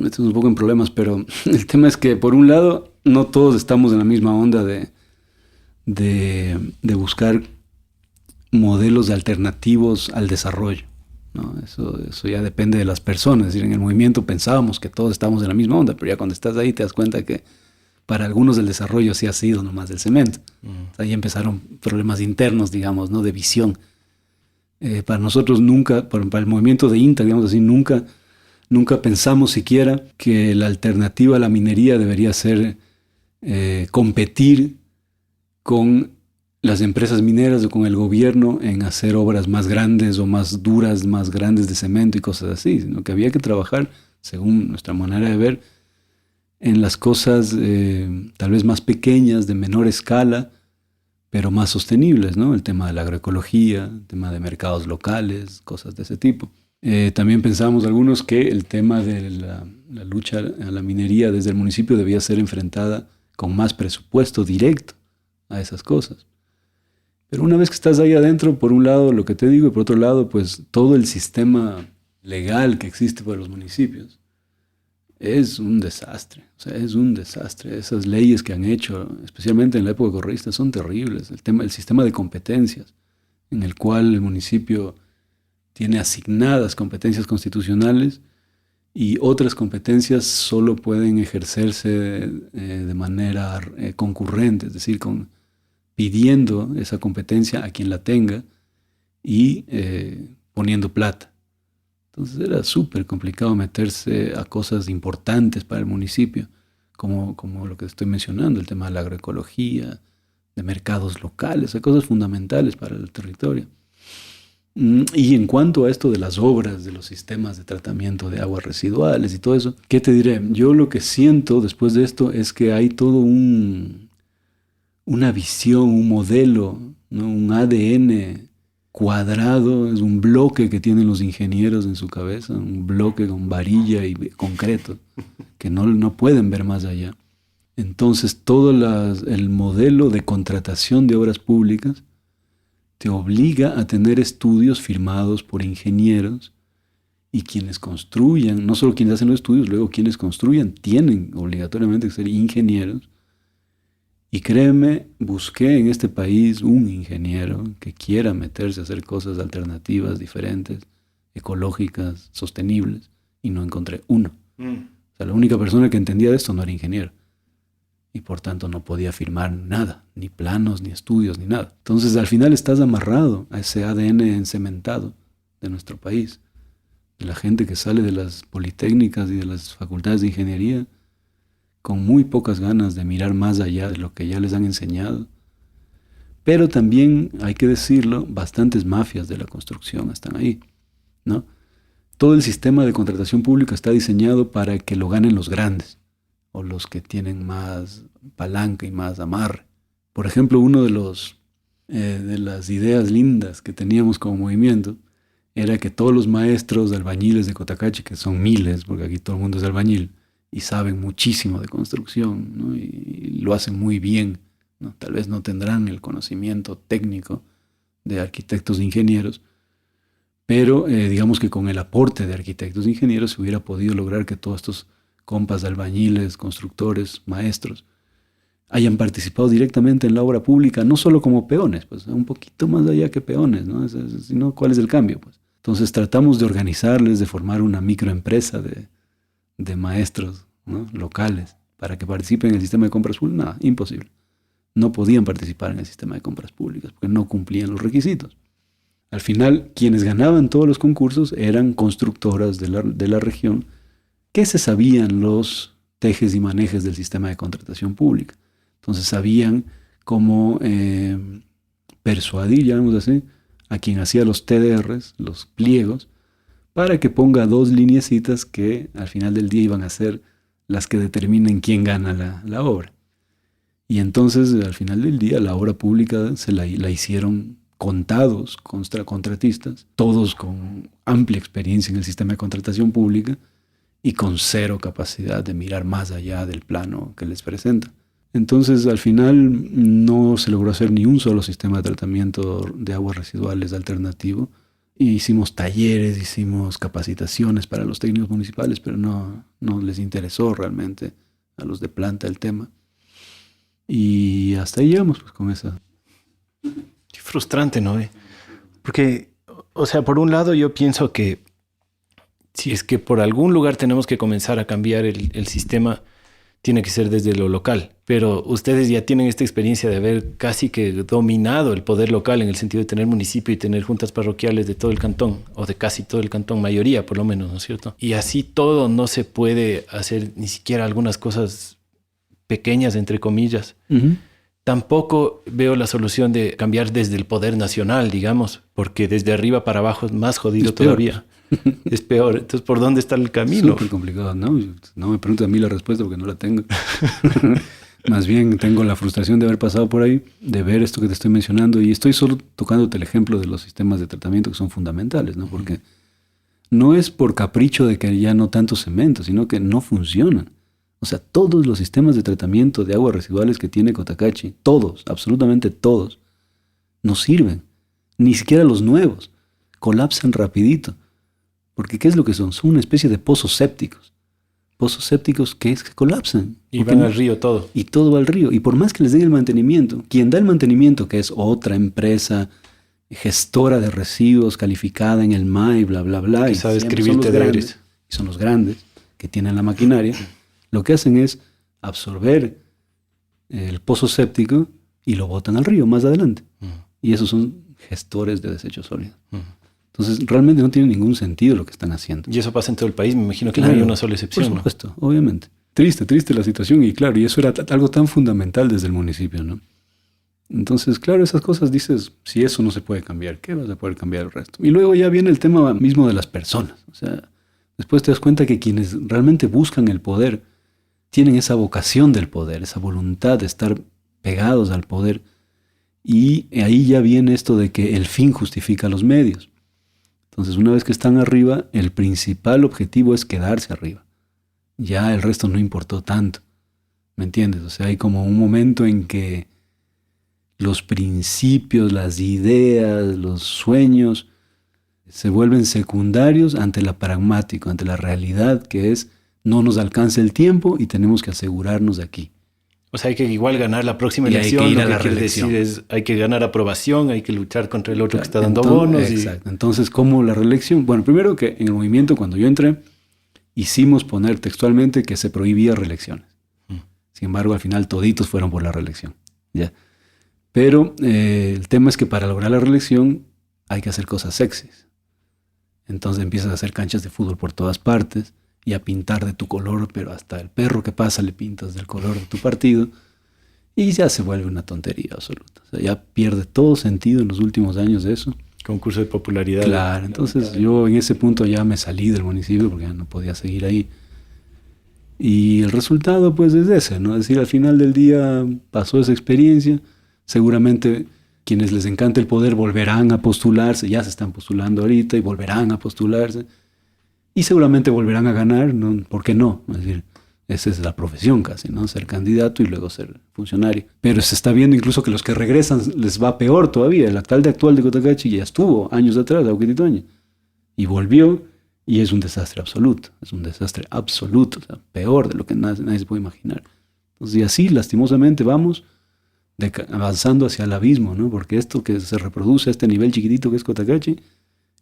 estamos un poco en problemas, pero el tema es que, por un lado, no todos estamos en la misma onda de buscar modelos alternativos al desarrollo, ¿no? Eso ya depende de las personas. Es decir, en el movimiento pensábamos que todos estábamos en la misma onda, pero ya cuando estás ahí te das cuenta que para algunos el desarrollo sí ha sido nomás del cemento. O sea, ahí empezaron problemas internos, digamos, ¿no? De visión. Para nosotros nunca, para el movimiento de INTA, digamos así, nunca pensamos siquiera que la alternativa a la minería debería ser competir con las empresas mineras o con el gobierno en hacer obras más grandes o más duras, más grandes de cemento y cosas así, sino que había que trabajar, según nuestra manera de ver, en las cosas tal vez más pequeñas, de menor escala, pero más sostenibles, ¿no? El tema de la agroecología, el tema de mercados locales, cosas de ese tipo. También pensábamos algunos que el tema de la lucha a la minería desde el municipio debía ser enfrentada con más presupuesto directo a esas cosas. Pero una vez que estás ahí adentro, por un lado lo que te digo, y por otro lado, pues todo el sistema legal que existe para los municipios es un desastre. O sea, es un desastre. Esas leyes que han hecho, especialmente en la época correísta, son terribles. El sistema de competencias, en el cual el municipio tiene asignadas competencias constitucionales y otras competencias solo pueden ejercerse de manera concurrente, es decir, pidiendo esa competencia a quien la tenga y poniendo plata. Entonces era súper complicado meterse a cosas importantes para el municipio, como lo que estoy mencionando, el tema de la agroecología, de mercados locales, de cosas fundamentales para el territorio. Y en cuanto a esto de las obras, de los sistemas de tratamiento de aguas residuales y todo eso, ¿qué te diré? Yo lo que siento después de esto es que hay todo una visión, un modelo, ¿no? Un ADN cuadrado, es un bloque que tienen los ingenieros en su cabeza, un bloque con varilla y concreto, que no pueden ver más allá. Entonces todo el modelo de contratación de obras públicas te obliga a tener estudios firmados por ingenieros, y quienes construyan, no solo quienes hacen los estudios, luego quienes construyan tienen obligatoriamente que ser ingenieros. Y créeme, busqué en este país un ingeniero que quiera meterse a hacer cosas alternativas, diferentes, ecológicas, sostenibles, y no encontré uno. O sea, la única persona que entendía de esto no era ingeniero. Y por tanto no podía firmar nada, ni planos, ni estudios, ni nada. Entonces al final estás amarrado a ese ADN encementado de nuestro país, de la gente que sale de las politécnicas y de las facultades de ingeniería, con muy pocas ganas de mirar más allá de lo que ya les han enseñado. Pero también, hay que decirlo, bastantes mafias de la construcción están ahí, ¿no? Todo el sistema de contratación pública está diseñado para que lo ganen los grandes, o los que tienen más palanca y más amarre. Por ejemplo, uno de las ideas lindas que teníamos como movimiento era que todos los maestros albañiles de Cotacachi, que son miles, porque aquí todo el mundo es albañil, y saben muchísimo de construcción, ¿no? Y lo hacen muy bien, ¿no? Tal vez no tendrán el conocimiento técnico de arquitectos e ingenieros, pero digamos que con el aporte de arquitectos e ingenieros se hubiera podido lograr que todos estos compas de albañiles, constructores, maestros, hayan participado directamente en la obra pública, no solo como peones, pues un poquito más allá que peones, ¿no? Sino, ¿cuál es el cambio? Pues entonces tratamos de organizarles, de formar una microempresa de maestros, ¿no? Locales, para que participen en el sistema de compras públicas. Nada, imposible. No podían participar en el sistema de compras públicas porque no cumplían los requisitos. Al final, quienes ganaban todos los concursos eran constructoras de la región que se sabían los tejes y manejes del sistema de contratación pública. Entonces sabían cómo persuadir, llamémoslo así, a quien hacía los TDRs, los pliegos, para que ponga 2 lineecitas que al final del día iban a ser las que determinen quién gana la obra. Y entonces al final del día la obra pública la hicieron contados contratistas, todos con amplia experiencia en el sistema de contratación pública y con cero capacidad de mirar más allá del plano que les presenta. Entonces, al final no se logró hacer ni un solo sistema de tratamiento de aguas residuales alternativo. Y hicimos talleres, hicimos capacitaciones para los técnicos municipales, pero no les interesó realmente a los de planta el tema. Y hasta ahí llegamos pues, con esa. Qué frustrante, ¿no? Porque, o sea, por un lado yo pienso que si es que por algún lugar tenemos que comenzar a cambiar el sistema, tiene que ser desde lo local. Pero ustedes ya tienen esta experiencia de haber casi que dominado el poder local en el sentido de tener municipio y tener juntas parroquiales de todo el cantón, o de casi todo el cantón, mayoría por lo menos, ¿no es cierto? Y así todo no se puede hacer ni siquiera algunas cosas pequeñas, entre comillas. Uh-huh. Tampoco veo la solución de cambiar desde el poder nacional, digamos, porque desde arriba para abajo es más jodido todavía. Es peor. Entonces, ¿por dónde está el camino? Súper complicado, ¿no? No me preguntes a mí la respuesta porque no la tengo. Más bien tengo la frustración de haber pasado por ahí, de ver esto que te estoy mencionando, y estoy solo tocándote el ejemplo de los sistemas de tratamiento que son fundamentales, ¿no? Porque no es por capricho de que ya no tanto cemento, sino que no funcionan. O sea, todos los sistemas de tratamiento de aguas residuales que tiene Cotacachi, todos, absolutamente todos, no sirven. Ni siquiera los nuevos. Colapsan rapidito. Porque ¿qué es lo que son? Son una especie de pozos sépticos. Pozos sépticos que colapsan. Y van al río todo. Y todo va al río. Y por más que les den el mantenimiento, quien da el mantenimiento, que es otra empresa gestora de residuos calificada en el MAI, bla, bla, bla. Que sabe escribir TDRs. Y son los grandes que tienen la maquinaria. Lo que hacen es absorber el pozo séptico y lo botan al río más adelante. Y esos son gestores de desechos sólidos. Entonces, realmente no tiene ningún sentido lo que están haciendo. Y eso pasa en todo el país, me imagino que claro, no hay una sola excepción. Por supuesto, ¿no? Obviamente. Triste la situación, y claro, y eso era algo tan fundamental desde el municipio, ¿no? Entonces, claro, esas cosas dices, si eso no se puede cambiar, ¿qué vas a poder cambiar el resto? Y luego ya viene el tema mismo de las personas. O sea, después te das cuenta que quienes realmente buscan el poder tienen esa vocación del poder, esa voluntad de estar pegados al poder. Y ahí ya viene esto de que el fin justifica los medios. Entonces, una vez que están arriba, el principal objetivo es quedarse arriba. Ya el resto no importó tanto. ¿Me entiendes? O sea, hay como un momento en que los principios, las ideas, los sueños se vuelven secundarios ante la pragmática, ante la realidad que es no nos alcanza el tiempo y tenemos que asegurarnos de aquí. O sea, hay que igual ganar la próxima elección. Hay que ir a la reelección. Decir es, hay que ganar aprobación, hay que luchar contra el otro que está dando bonos. Exacto. Entonces, ¿cómo la reelección? Bueno, primero que en el movimiento, cuando yo entré, hicimos poner textualmente que se prohibía reelecciones. Sin embargo, al final toditos fueron por la reelección. ¿Ya? Pero el tema es que para lograr la reelección hay que hacer cosas sexys. Entonces empiezas a hacer canchas de fútbol por todas partes y a pintar de tu color, pero hasta el perro que pasa le pintas del color de tu partido, y ya se vuelve una tontería absoluta. O sea, ya pierde todo sentido en los últimos años de eso. Concurso de popularidad. Claro, entonces yo en ese punto ya me salí del municipio porque ya no podía seguir ahí. Y el resultado pues es ese, ¿no? Es decir, al final del día pasó esa experiencia, seguramente quienes les encanta el poder volverán a postularse, ya se están postulando ahorita y volverán a postularse. Y seguramente volverán a ganar, ¿no? ¿Por qué no? Es decir, esa es la profesión casi, ¿no? Ser candidato y luego ser funcionario. Pero se está viendo incluso que los que regresan les va peor todavía. El alcalde actual de Cotacachi ya estuvo años atrás, Auquititoña, y volvió, y es un desastre absoluto. Es un desastre absoluto, o sea, peor de lo que nadie se puede imaginar. Entonces, y así, lastimosamente, vamos avanzando hacia el abismo, ¿no? Porque esto que se reproduce a este nivel chiquitito que es Cotacachi,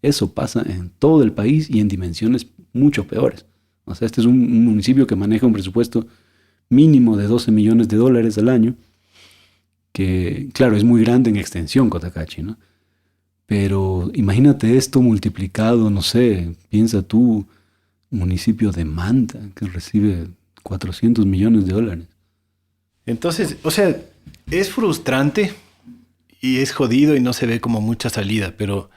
eso pasa en todo el país y en dimensiones mucho peores. O sea, este es un municipio que maneja un presupuesto mínimo de $12 millones al año, que claro, es muy grande en extensión Cotacachi, ¿no? Pero imagínate esto multiplicado, no sé, piensa tú, municipio de Manta, que recibe $400 millones. Entonces, o sea, es frustrante y es jodido y no se ve como mucha salida, pero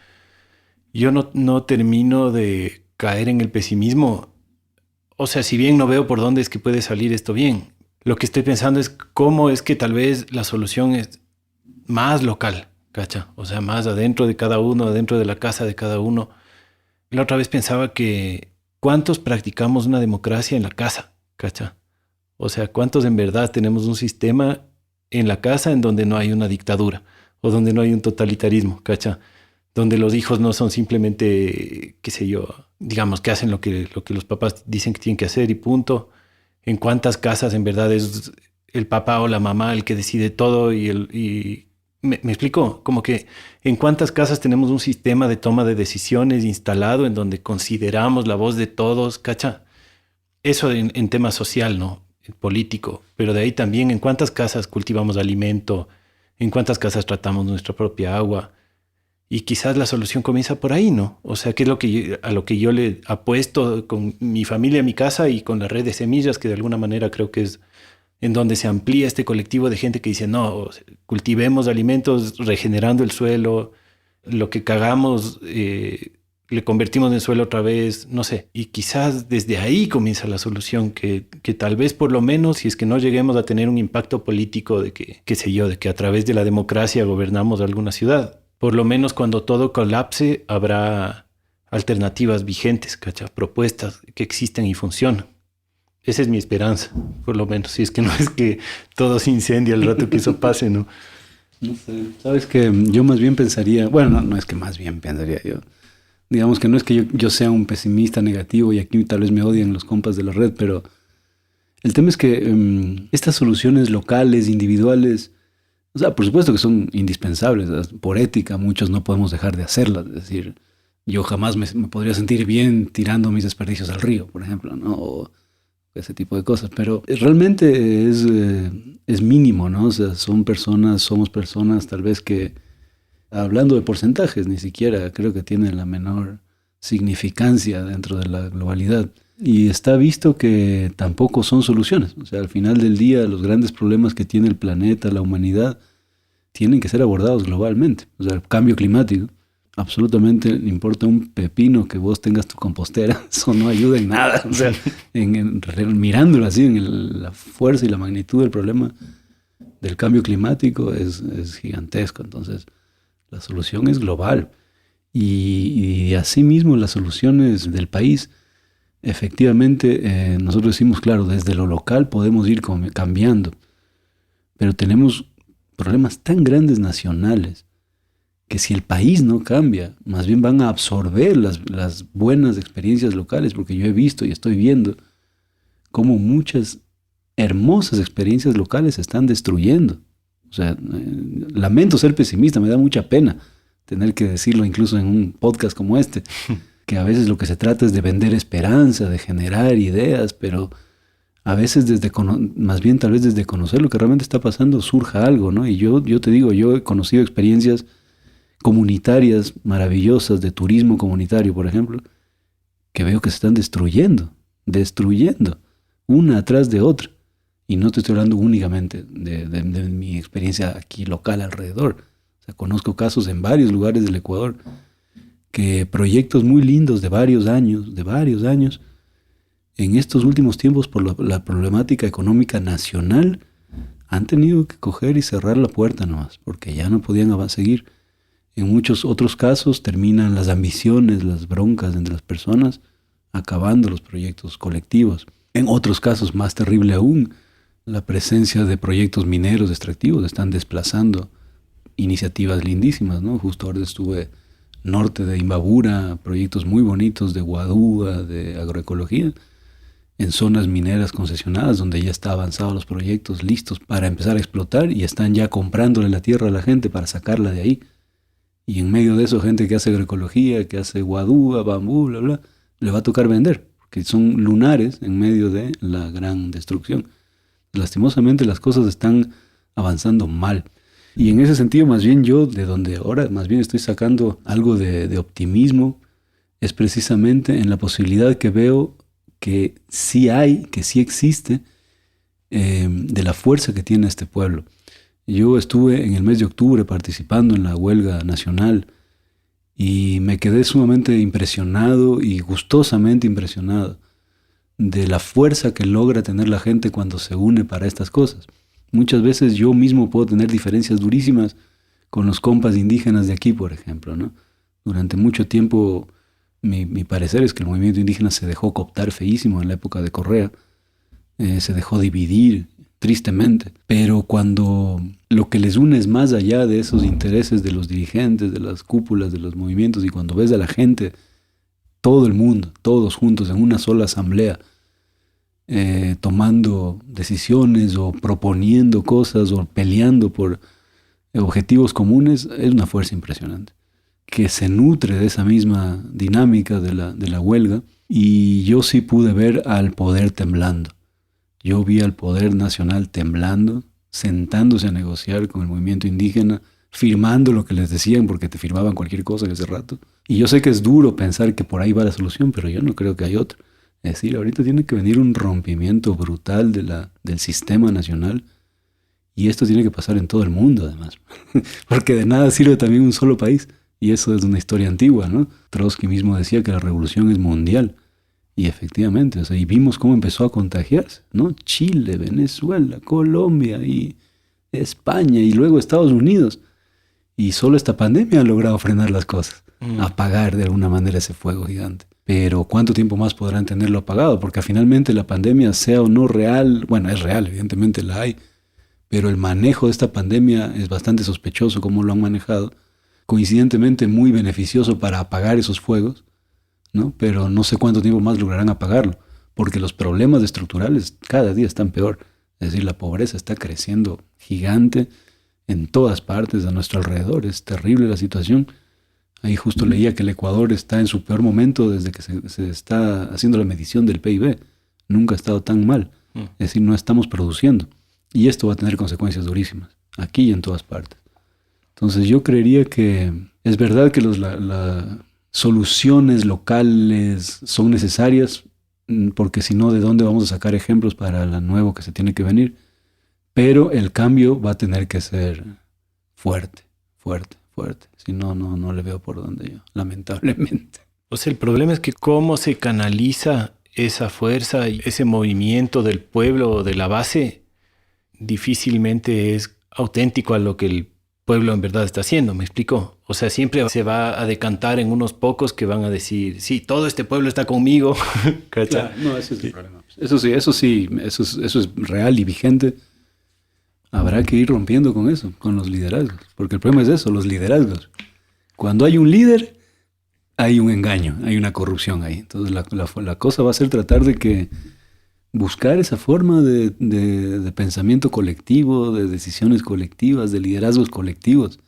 yo no termino de caer en el pesimismo. O sea, si bien no veo por dónde es que puede salir esto bien, lo que estoy pensando es cómo es que tal vez la solución es más local, ¿cacha? O sea, más adentro de cada uno, adentro de la casa de cada uno. La otra vez pensaba que ¿cuántos practicamos una democracia en la casa, ¿cacha? O sea, ¿cuántos en verdad tenemos un sistema en la casa en donde no hay una dictadura o donde no hay un totalitarismo, ¿cacha? Donde los hijos no son simplemente, qué sé yo, digamos, que hacen lo que los papás dicen que tienen que hacer y punto. En cuántas casas en verdad es el papá o la mamá el que decide todo ¿Me explico? Como que en cuántas casas tenemos un sistema de toma de decisiones instalado en donde consideramos la voz de todos, ¿cacha? Eso en tema social, ¿no? Político. Pero de ahí también en cuántas casas cultivamos alimento, en cuántas casas tratamos nuestra propia agua. Y quizás la solución comienza por ahí, ¿no? O sea, que es a lo que yo le apuesto con mi familia, mi casa y con la red de semillas, que de alguna manera creo que es en donde se amplía este colectivo de gente que dice, no, o sea, cultivemos alimentos regenerando el suelo, lo que cagamos le convertimos en suelo otra vez, no sé. Y quizás desde ahí comienza la solución, que tal vez por lo menos, si es que no lleguemos a tener un impacto político de que, qué sé yo, de que a través de la democracia gobernamos alguna ciudad, por lo menos cuando todo colapse habrá alternativas vigentes, ¿cachai? Propuestas que existen y funcionan. Esa es mi esperanza, por lo menos. Si es que no es que todo se incendia al rato que eso pase, ¿no? No sé. Sabes que yo más bien pensaría, bueno, no es que más bien pensaría yo. Digamos que no es que yo sea un pesimista negativo y aquí tal vez me odian los compas de la red, pero el tema es que estas soluciones locales, individuales, o sea, por supuesto que son indispensables. Por ética, muchos no podemos dejar de hacerlas. Es decir, yo jamás me podría sentir bien tirando mis desperdicios al río, por ejemplo, ¿no? O ese tipo de cosas. Pero realmente es mínimo, ¿no? O sea, somos personas tal vez que, hablando de porcentajes, ni siquiera creo que tienen la menor significancia dentro de la globalidad. Y está visto que tampoco son soluciones. O sea, al final del día, los grandes problemas que tiene el planeta, la humanidad, tienen que ser abordados globalmente. O sea, el cambio climático, absolutamente importa un pepino que vos tengas tu compostera. Eso no ayuda en nada. O sea, mirándolo así, la fuerza y la magnitud del problema del cambio climático es gigantesco. Entonces, la solución es global. Y asimismo, las soluciones del país, efectivamente, nosotros decimos, claro, desde lo local podemos ir cambiando, pero tenemos problemas tan grandes nacionales que si el país no cambia, más bien van a absorber las buenas experiencias locales, porque yo he visto y estoy viendo cómo muchas hermosas experiencias locales se están destruyendo. O sea, lamento ser pesimista, me da mucha pena tener que decirlo incluso en un podcast como este, que a veces lo que se trata es de vender esperanza, de generar ideas, pero a veces más bien tal vez desde conocer lo que realmente está pasando surja algo, ¿no? Y yo te digo, yo he conocido experiencias comunitarias maravillosas, de turismo comunitario, por ejemplo, que veo que se están destruyendo, una atrás de otra. Y no te estoy hablando únicamente de mi experiencia aquí local alrededor. O sea, conozco casos en varios lugares del Ecuador que proyectos muy lindos de varios años, en estos últimos tiempos por la problemática económica nacional, han tenido que coger y cerrar la puerta nomás, porque ya no podían seguir. En muchos otros casos terminan las ambiciones, las broncas entre las personas, acabando los proyectos colectivos. En otros casos, más terrible aún, la presencia de proyectos mineros extractivos están desplazando iniciativas lindísimas, ¿no? Justo ahora estuve norte de Imbabura, proyectos muy bonitos de guadúa, de agroecología, en zonas mineras concesionadas donde ya están avanzados los proyectos listos para empezar a explotar y están ya comprándole la tierra a la gente para sacarla de ahí. Y en medio de eso, gente que hace agroecología, que hace guadúa, bambú, bla, bla, le va a tocar vender, porque son lunares en medio de la gran destrucción. Lastimosamente las cosas están avanzando mal. Y en ese sentido, más bien yo, de donde ahora más bien estoy sacando algo de optimismo, es precisamente en la posibilidad que veo que sí hay, que sí existe, de la fuerza que tiene este pueblo. Yo estuve en el mes de octubre participando en la huelga nacional y me quedé sumamente impresionado y gustosamente impresionado de la fuerza que logra tener la gente cuando se une para estas cosas. Muchas veces yo mismo puedo tener diferencias durísimas con los compas indígenas de aquí, por ejemplo, ¿no? Durante mucho tiempo mi parecer es que el movimiento indígena se dejó cooptar feísimo en la época de Correa, se dejó dividir tristemente, pero cuando lo que les une es más allá de esos intereses de los dirigentes, de las cúpulas, de los movimientos, y cuando ves a la gente, todo el mundo, todos juntos en una sola asamblea, tomando decisiones o proponiendo cosas o peleando por objetivos comunes, es una fuerza impresionante que se nutre de esa misma dinámica de la huelga. Y yo sí pude ver al poder temblando. Yo vi al poder nacional temblando, sentándose a negociar con el movimiento indígena, firmando lo que les decían porque te firmaban cualquier cosa en ese rato. Y yo sé que es duro pensar que por ahí va la solución, pero yo no creo que hay otra. Es decir, ahorita tiene que venir un rompimiento brutal del sistema nacional, y esto tiene que pasar en todo el mundo además, porque de nada sirve también un solo país, y eso es una historia antigua, ¿no? Trotsky mismo decía que la revolución es mundial, y efectivamente, o sea, y vimos cómo empezó a contagiarse, ¿no? Chile, Venezuela, Colombia y España y luego Estados Unidos, y solo esta pandemia ha logrado frenar las cosas, apagar de alguna manera ese fuego gigante. Pero ¿cuánto tiempo más podrán tenerlo apagado? Porque finalmente la pandemia, sea o no real, bueno, es real, evidentemente la hay, pero el manejo de esta pandemia es bastante sospechoso cómo lo han manejado, coincidentemente muy beneficioso para apagar esos fuegos, ¿no? Pero no sé cuánto tiempo más lograrán apagarlo, porque los problemas estructurales cada día están peor. Es decir, la pobreza está creciendo gigante en todas partes a nuestro alrededor, es terrible la situación. Ahí justo leía que el Ecuador está en su peor momento desde que se está haciendo la medición del PIB. Nunca ha estado tan mal. Es decir, no estamos produciendo. Y esto va a tener consecuencias durísimas, aquí y en todas partes. Entonces yo creería que es verdad que las soluciones locales son necesarias, porque si no, ¿de dónde vamos a sacar ejemplos para lo nuevo que se tiene que venir? Pero el cambio va a tener que ser fuerte, fuerte. Si no, no le veo por dónde yo, lamentablemente. O sea, el problema es que cómo se canaliza esa fuerza y ese movimiento del pueblo o de la base difícilmente es auténtico a lo que el pueblo en verdad está haciendo, ¿me explico? O sea, siempre se va a decantar en unos pocos que van a decir, sí, todo este pueblo está conmigo. Claro, no, ese es el problema. Eso es real y vigente. Habrá que ir rompiendo con eso, con los liderazgos, porque el problema es eso, los liderazgos. Cuando hay un líder, hay un engaño, hay una corrupción ahí. Entonces la cosa va a ser tratar de que buscar esa forma de pensamiento colectivo, de decisiones colectivas, de liderazgos colectivos,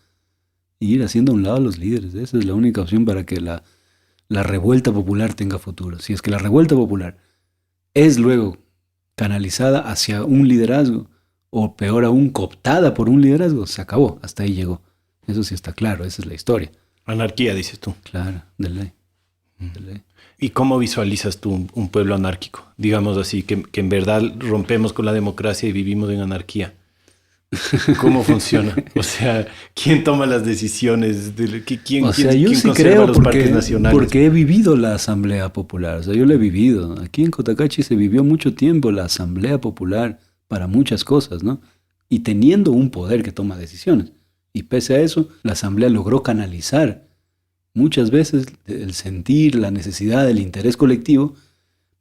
y ir haciendo a un lado a los líderes. Esa es la única opción para que la revuelta popular tenga futuro. Si es que la revuelta popular es luego canalizada hacia un liderazgo, o peor aún, cooptada por un liderazgo, se acabó, hasta ahí llegó. Eso sí está claro, esa es la historia. Anarquía, dices tú. Claro, de ley. ¿Y cómo visualizas tú un pueblo anárquico? Digamos así, que en verdad rompemos con la democracia y vivimos en anarquía. ¿Cómo funciona? O sea, ¿quién toma las decisiones? ¿Quién conserva los parques nacionales? Porque he vivido la Asamblea Popular. O sea, yo la he vivido. Aquí en Cotacachi se vivió mucho tiempo la Asamblea Popular para muchas cosas, ¿no? Y teniendo un poder que toma decisiones. Y pese a eso, la Asamblea logró canalizar muchas veces el sentir, la necesidad, el interés colectivo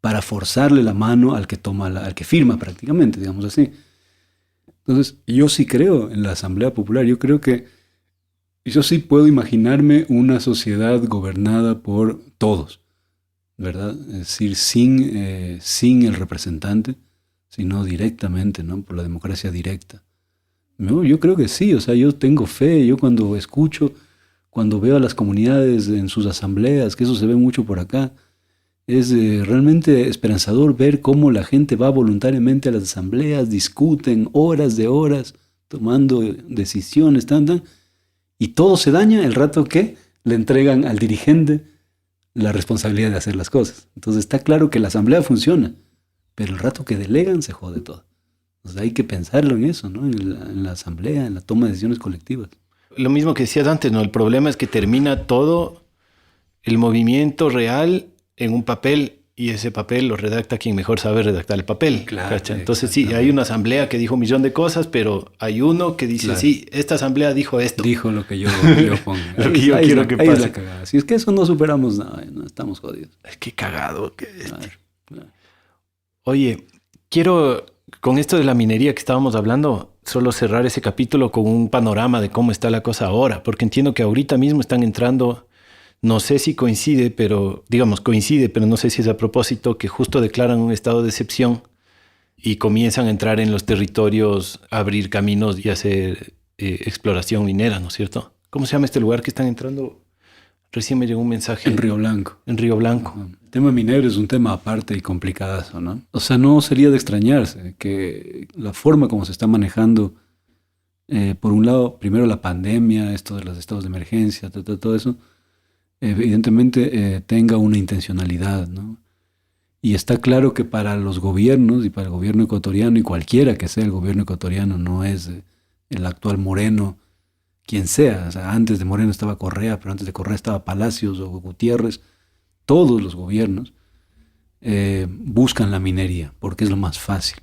para forzarle la mano al que firma prácticamente, digamos así. Entonces, yo sí creo en la Asamblea Popular. Yo sí puedo imaginarme una sociedad gobernada por todos, ¿verdad? Es decir, sin el representante, sino directamente, ¿no? Por la democracia directa. No, yo creo que sí, o sea, yo tengo fe. Yo cuando escucho, cuando veo a las comunidades en sus asambleas, que eso se ve mucho por acá, Es realmente esperanzador ver cómo la gente va voluntariamente a las asambleas, discuten horas de horas, tomando decisiones, y todo se daña el rato que le entregan al dirigente la responsabilidad de hacer las cosas. Entonces está claro que la asamblea funciona, pero el rato que delegan se jode todo. Entonces hay que pensarlo en eso, ¿no? En la asamblea, en la toma de decisiones colectivas. Lo mismo que decías antes, ¿no? El problema es que termina todo el movimiento real en un papel y ese papel lo redacta quien mejor sabe redactar el papel. Claro, entonces sí, hay una asamblea que dijo un millón de cosas, pero hay uno que dice, sí, esta asamblea dijo esto. Dijo lo que yo pongo. Lo que yo quiero que pase. Si es que eso no superamos nada, no estamos jodidos. Qué cagado que Claro. Oye, quiero, con esto de la minería que estábamos hablando, solo cerrar ese capítulo con un panorama de cómo está la cosa ahora, porque entiendo que ahorita mismo están entrando, no sé si coincide, pero no sé si es a propósito, que justo declaran un estado de excepción y comienzan a entrar en los territorios, a abrir caminos y hacer exploración minera, ¿no es cierto? ¿Cómo se llama este lugar que están entrando? Recién me llegó un mensaje. En Río Blanco. En Río Blanco. El tema minero es un tema aparte y complicadazo, ¿no? O sea, no sería de extrañarse que la forma como se está manejando, por un lado, primero la pandemia, esto de los estados de emergencia, todo eso, evidentemente tenga una intencionalidad, ¿no? Y está claro que para los gobiernos y para el gobierno ecuatoriano y cualquiera que sea el gobierno ecuatoriano, no es el actual Moreno, quien sea. O sea, antes de Moreno estaba Correa, pero antes de Correa estaba Palacios o Gutiérrez. Todos los gobiernos buscan la minería porque es lo más fácil,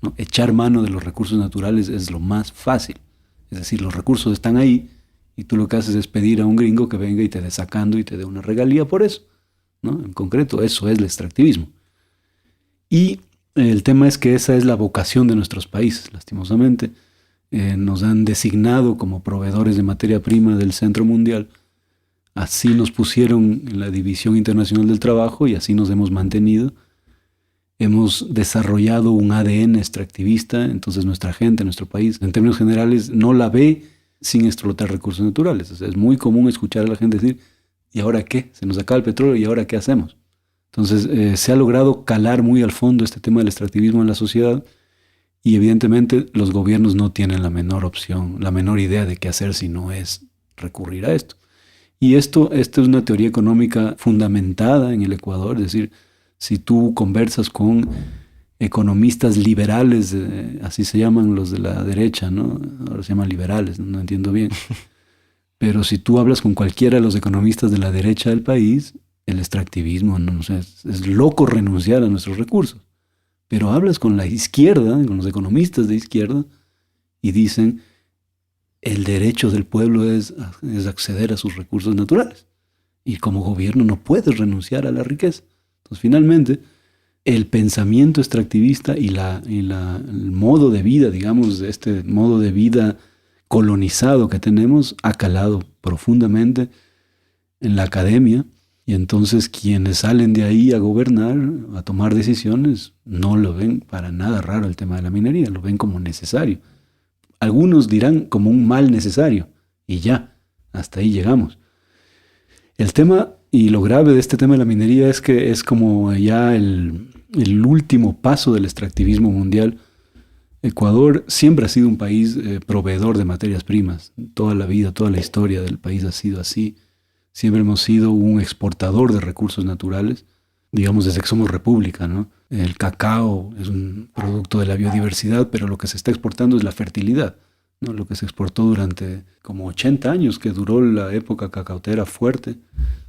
¿no? Echar mano de los recursos naturales es lo más fácil. Es decir, los recursos están ahí y tú lo que haces es pedir a un gringo que venga y te dé sacando y te dé una regalía por eso, ¿no? En concreto, eso es el extractivismo. Y el tema es que esa es la vocación de nuestros países, lastimosamente. Nos han designado como proveedores de materia prima del centro mundial. Así nos pusieron en la División Internacional del Trabajo y así nos hemos mantenido. Hemos desarrollado un ADN extractivista, entonces nuestra gente, nuestro país, en términos generales, no la ve sin explotar recursos naturales. O sea, es muy común escuchar a la gente decir, ¿y ahora qué? Se nos acaba el petróleo, ¿y ahora qué hacemos? Entonces se ha logrado calar muy al fondo este tema del extractivismo en la sociedad y evidentemente los gobiernos no tienen la menor opción, la menor idea de qué hacer si no es recurrir a esto. Y esto es una teoría económica fundamentada en el Ecuador, es decir, si tú conversas con economistas liberales, así se llaman los de la derecha, ¿no? Ahora se llaman liberales, no entiendo bien. Pero si tú hablas con cualquiera de los economistas de la derecha del país, el extractivismo, no sé, es loco renunciar a nuestros recursos. Pero hablas con la izquierda, con los economistas de izquierda, y dicen, el derecho del pueblo es acceder a sus recursos naturales. Y como gobierno no puedes renunciar a la riqueza. Entonces, finalmente, el pensamiento extractivista y el modo de vida, digamos, este modo de vida colonizado que tenemos, ha calado profundamente en la academia. Y entonces quienes salen de ahí a gobernar, a tomar decisiones, no lo ven para nada raro el tema de la minería, lo ven como necesario. Algunos dirán como un mal necesario, y ya, hasta ahí llegamos. El tema y lo grave de este tema de la minería es que es como ya el último paso del extractivismo mundial. Ecuador siempre ha sido un país proveedor de materias primas. Toda la vida, toda la historia del país ha sido así. Siempre hemos sido un exportador de recursos naturales, digamos desde que somos república, ¿no? El cacao es un producto de la biodiversidad, pero lo que se está exportando es la fertilidad, ¿no? Lo que se exportó durante como 80 años que duró la época cacautera fuerte,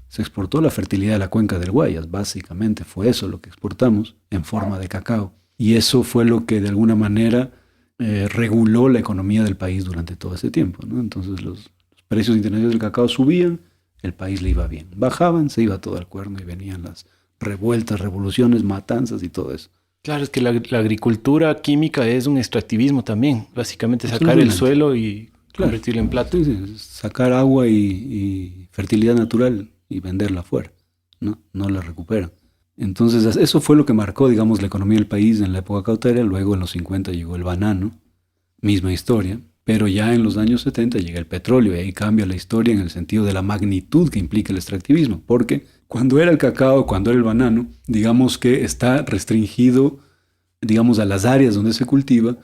se exportó la fertilidad de la cuenca del Guayas, básicamente fue eso lo que exportamos en forma de cacao. Y eso fue lo que de alguna manera reguló la economía del país durante todo ese tiempo, ¿no? Entonces los precios internacionales del cacao subían, el país le iba bien. Bajaban, se iba todo al cuerno y venían las revueltas, revoluciones, matanzas y todo eso. Claro, es que la agricultura química es un extractivismo también. Básicamente sacar el suelo y convertirlo en plata. Sí, sacar agua y fertilidad natural y venderla afuera, ¿no? No la recuperan. Entonces eso fue lo que marcó, digamos, la economía del país en la época cautera. Luego en los 50 llegó el banano, misma historia. Pero ya en los años 70 llega el petróleo y ahí cambia la historia en el sentido de la magnitud que implica el extractivismo. Porque cuando era el cacao, cuando era el banano, digamos que está restringido, digamos, a las áreas donde se cultiva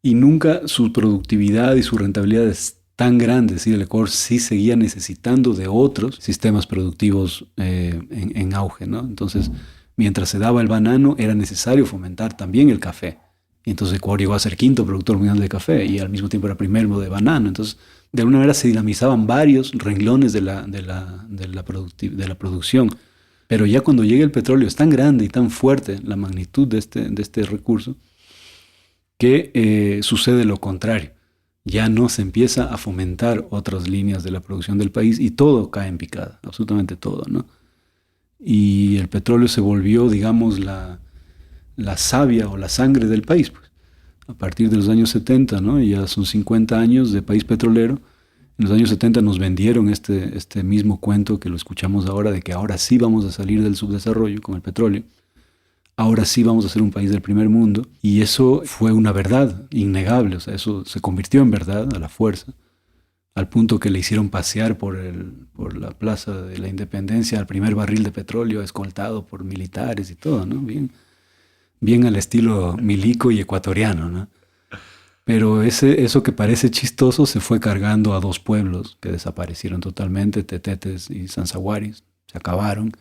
y nunca su productividad y su rentabilidad es tan grande. Es decir, el Ecuador sí seguía necesitando de otros sistemas productivos en auge, ¿no? Entonces, mientras se daba el banano, era necesario fomentar también el café. Y entonces Ecuador llegó a ser quinto productor mundial de café y al mismo tiempo era primero de banano. Entonces, de alguna manera se dinamizaban varios renglones de la producción. Pero ya cuando llega el petróleo es tan grande y tan fuerte la magnitud de este recurso que sucede lo contrario. Ya no se empieza a fomentar otras líneas de la producción del país y todo cae en picada, absolutamente todo, ¿no? Y el petróleo se volvió, digamos, la savia o la sangre del país, pues. A partir de los años 70, ¿no? Ya son 50 años de país petrolero. En los años 70 nos vendieron este mismo cuento que lo escuchamos ahora, de que ahora sí vamos a salir del subdesarrollo con el petróleo. Ahora sí vamos a ser un país del primer mundo. Y eso fue una verdad innegable. O sea, eso se convirtió en verdad a la fuerza, al punto que le hicieron pasear por la Plaza de la Independencia al primer barril de petróleo escoltado por militares y todo, ¿no? Bien al estilo milico y ecuatoriano, ¿no? Pero eso que parece chistoso se fue cargando a dos pueblos que desaparecieron totalmente, Tetetes y Sanzaguaris, se acabaron.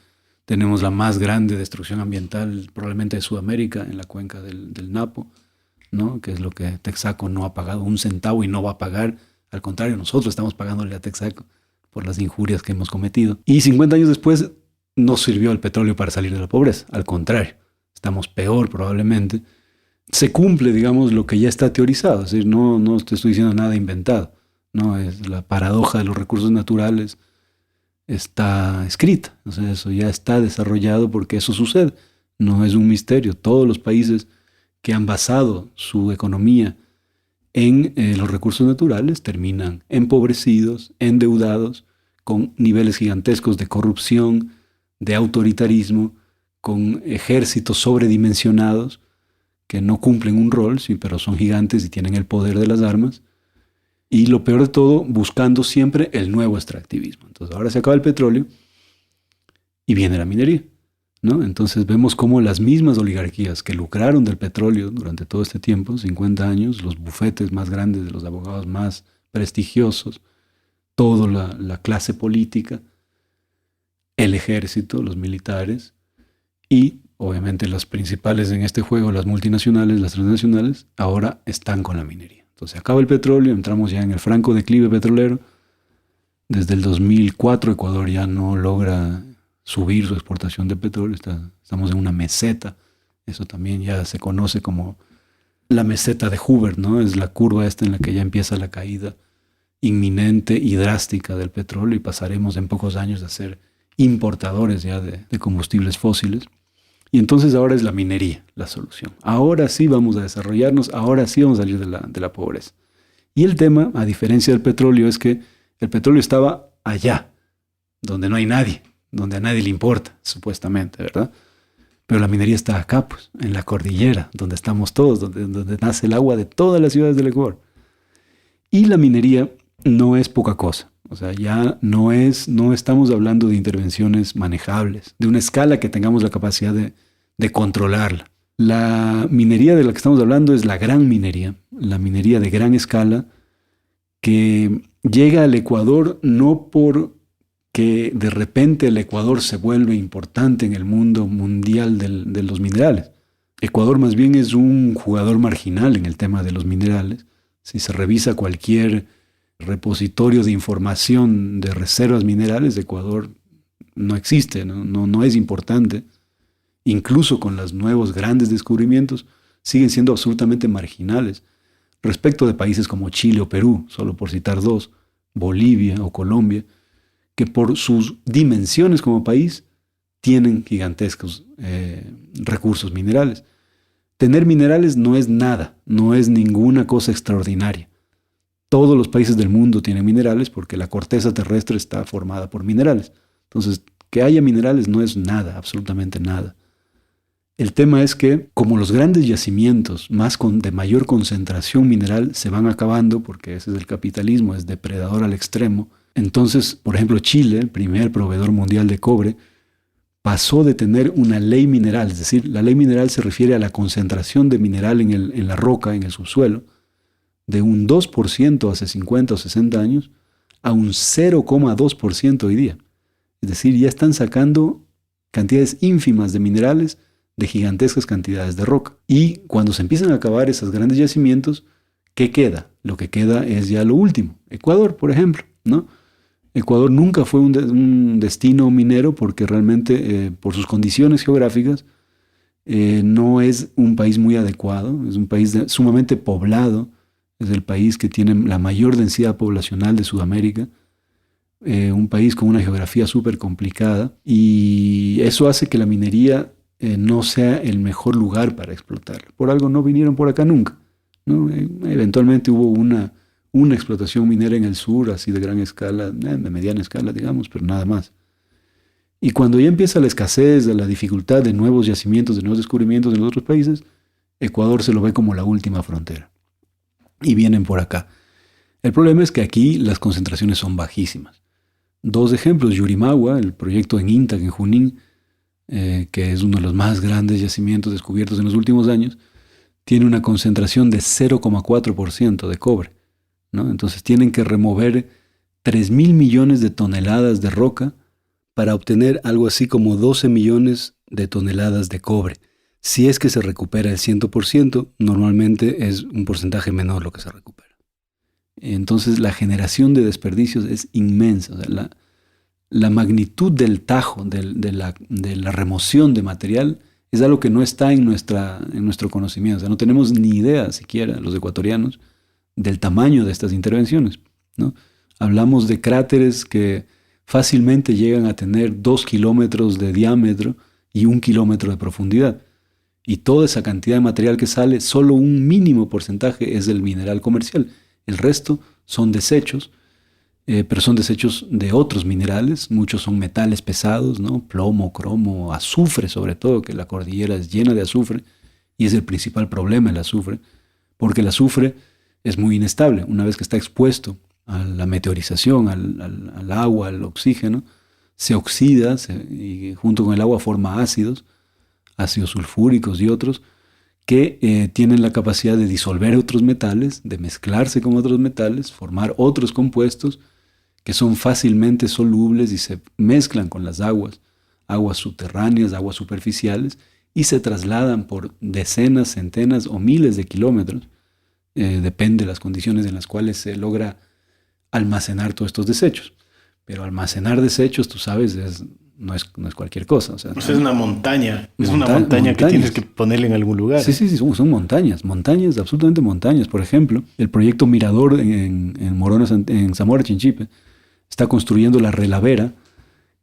Tenemos la más grande destrucción ambiental probablemente de Sudamérica en la cuenca del Napo, ¿no? Que es lo que Texaco no ha pagado un centavo y no va a pagar. Al contrario, nosotros estamos pagándole a Texaco por las injurias que hemos cometido. Y 50 años después no sirvió el petróleo para salir de la pobreza, al contrario. Estamos peor probablemente. Se cumple, digamos, lo que ya está teorizado. Es decir, no te estoy diciendo nada inventado. No, es la paradoja de los recursos naturales está escrita. O sea, eso ya está desarrollado porque eso sucede. No es un misterio. Todos los países que han basado su economía en los recursos naturales terminan empobrecidos, endeudados, con niveles gigantescos de corrupción, de autoritarismo, con ejércitos sobredimensionados que no cumplen un rol, sí, pero son gigantes y tienen el poder de las armas. Y lo peor de todo, buscando siempre el nuevo extractivismo. Entonces ahora se acaba el petróleo y viene la minería, ¿no? Entonces vemos cómo las mismas oligarquías que lucraron del petróleo durante todo este tiempo, 50 años, los bufetes más grandes de los abogados más prestigiosos, toda la clase política, el ejército, los militares y obviamente las principales en este juego, las multinacionales, las transnacionales, ahora están con la minería. Entonces acaba el petróleo, entramos ya en el franco declive petrolero. Desde el 2004 Ecuador ya no logra subir su exportación de petróleo, estamos en una meseta. Eso también ya se conoce como la meseta de Hoover, ¿no? Es la curva esta en la que ya empieza la caída inminente y drástica del petróleo y pasaremos en pocos años a ser importadores ya de combustibles fósiles. Y entonces ahora es la minería la solución. Ahora sí vamos a desarrollarnos, ahora sí vamos a salir de la pobreza. Y el tema, a diferencia del petróleo, es que el petróleo estaba allá, donde no hay nadie, donde a nadie le importa, supuestamente, ¿verdad? Pero la minería está acá, pues, en la cordillera, donde estamos todos, donde nace el agua de todas las ciudades del Ecuador. Y la minería no es poca cosa. O sea, ya no estamos hablando de intervenciones manejables, de una escala que tengamos la capacidad de controlarla. La minería de la que estamos hablando es la gran minería, la minería de gran escala, que llega al Ecuador no porque de repente el Ecuador se vuelve importante en el mundo mundial de los minerales. Ecuador más bien es un jugador marginal en el tema de los minerales. Si se revisa cualquier repositorio de información de reservas minerales, Ecuador no existe, no es importante. Incluso con los nuevos grandes descubrimientos, siguen siendo absolutamente marginales respecto de países como Chile o Perú, solo por citar dos, Bolivia o Colombia, que por sus dimensiones como país tienen gigantescos recursos minerales. Tener minerales no es nada, no es ninguna cosa extraordinaria. Todos los países del mundo tienen minerales porque la corteza terrestre está formada por minerales. Entonces, que haya minerales no es nada, absolutamente nada. El tema es que como los grandes yacimientos de mayor concentración mineral se van acabando, porque ese es el capitalismo, es depredador al extremo, entonces, por ejemplo, Chile, el primer proveedor mundial de cobre, pasó de tener una ley mineral, es decir, la ley mineral se refiere a la concentración de mineral en la roca, en el subsuelo, de un 2% hace 50 o 60 años, a un 0,2% hoy día. Es decir, ya están sacando cantidades ínfimas de minerales de gigantescas cantidades de roca. Y cuando se empiezan a acabar esos grandes yacimientos, ¿qué queda? Lo que queda es ya lo último. Ecuador, por ejemplo, ¿no? Ecuador nunca fue un destino minero porque realmente, por sus condiciones geográficas, no es un país muy adecuado. Es un país sumamente poblado. Es el país que tiene la mayor densidad poblacional de Sudamérica. Un país con una geografía súper complicada. Y eso hace que la minería no sea el mejor lugar para explotar. Por algo no vinieron por acá nunca, ¿no? Eventualmente hubo una explotación minera en el sur, así de gran escala, de mediana escala, digamos, pero nada más. Y cuando ya empieza la escasez, la dificultad de nuevos yacimientos, de nuevos descubrimientos en los otros países, Ecuador se lo ve como la última frontera. Y vienen por acá. El problema es que aquí las concentraciones son bajísimas. Dos ejemplos: Yurimagua, el proyecto en Intac, en Junín, que es uno de los más grandes yacimientos descubiertos en los últimos años, tiene una concentración de 0,4% de cobre, ¿no? Entonces tienen que remover 3.000 millones de toneladas de roca para obtener algo así como 12 millones de toneladas de cobre. Si es que se recupera el 100%, normalmente es un porcentaje menor lo que se recupera. Entonces la generación de desperdicios es inmensa. O sea, la magnitud del tajo, de la remoción de material, es algo que no está en nuestro conocimiento. O sea, no tenemos ni idea siquiera, los ecuatorianos, del tamaño de estas intervenciones, ¿no? Hablamos de cráteres que fácilmente llegan a tener 2 kilómetros de diámetro y 1 kilómetro de profundidad. Y toda esa cantidad de material que sale, solo un mínimo porcentaje es del mineral comercial. El resto son desechos, pero son desechos de otros minerales. Muchos son metales pesados, ¿no? Plomo, cromo, azufre sobre todo, que la cordillera es llena de azufre, y es el principal problema el azufre, porque el azufre es muy inestable. Una vez que está expuesto a la meteorización, al agua, al oxígeno, se oxida y junto con el agua forma ácidos sulfúricos y otros, que tienen la capacidad de disolver otros metales, de mezclarse con otros metales, formar otros compuestos que son fácilmente solubles y se mezclan con las aguas subterráneas, aguas superficiales, y se trasladan por decenas, centenas o miles de kilómetros, depende de las condiciones en las cuales se logra almacenar todos estos desechos. Pero almacenar desechos, tú sabes, no es cualquier cosa. O sea, es una montaña. Es una montaña que tienes que ponerle en algún lugar. Sí, son montañas, absolutamente montañas. Por ejemplo, el proyecto Mirador en Morona, en Zamora Chinchipe, está construyendo la Relavera,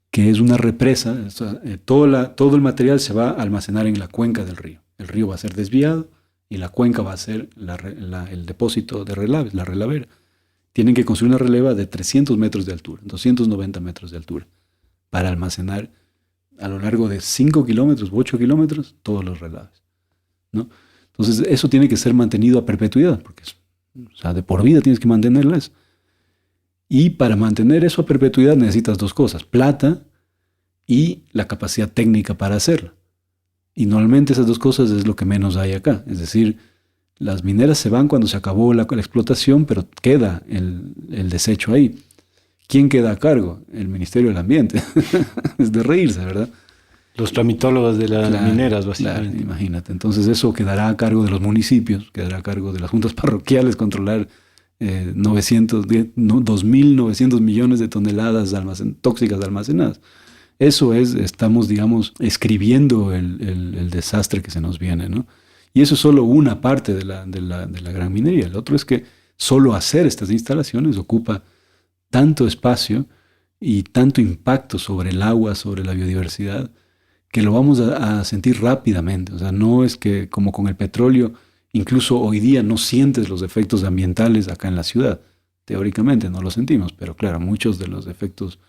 que es una represa. O sea, todo el material se va a almacenar en la cuenca del río. El río va a ser desviado y la cuenca va a ser el depósito de relaves, la Relavera. Tienen que construir una releva de 300 metros de altura, 290 metros de altura, para almacenar a lo largo de 5 kilómetros u 8 kilómetros todos los relaves, ¿no? Entonces eso tiene que ser mantenido a perpetuidad, porque de por vida tienes que mantenerlas. Y para mantener eso a perpetuidad necesitas dos cosas: plata y la capacidad técnica para hacerlo. Y normalmente esas dos cosas es lo que menos hay acá. Es decir, las mineras se van cuando se acabó la explotación, pero queda el desecho ahí. ¿Quién queda a cargo? El Ministerio del Ambiente. Es de reírse, ¿verdad? Los tramitólogos de las mineras, básicamente. Claro, imagínate. Entonces eso quedará a cargo de los municipios, quedará a cargo de las juntas parroquiales controlar 2.900 millones de toneladas tóxicas almacenadas. Eso estamos, digamos, escribiendo el desastre que se nos viene, ¿no? Y eso es solo una parte de la gran minería. El otro es que solo hacer estas instalaciones ocupa tanto espacio y tanto impacto sobre el agua, sobre la biodiversidad, que lo vamos a sentir rápidamente. O sea, no es que como con el petróleo, incluso hoy día no sientes los efectos ambientales acá en la ciudad. Teóricamente no lo sentimos, pero claro, muchos de los efectos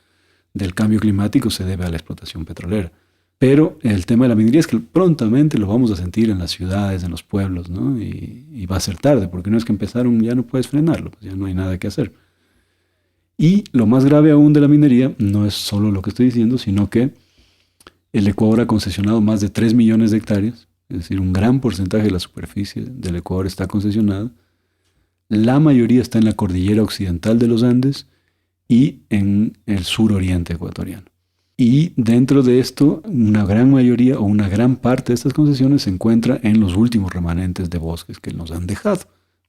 del cambio climático se debe a la explotación petrolera. Pero el tema de la minería es que prontamente lo vamos a sentir en las ciudades, en los pueblos, ¿no? Y va a ser tarde, porque no es que empezaron, ya no puedes frenarlo, pues ya no hay nada que hacer. Y lo más grave aún de la minería no es solo lo que estoy diciendo, sino que el Ecuador ha concesionado más de 3 millones de hectáreas, es decir, un gran porcentaje de la superficie del Ecuador está concesionada. La mayoría está en la cordillera occidental de los Andes y en el suroriente ecuatoriano. Y dentro de esto, una gran mayoría o una gran parte de estas concesiones se encuentra en los últimos remanentes de bosques que nos han dejado,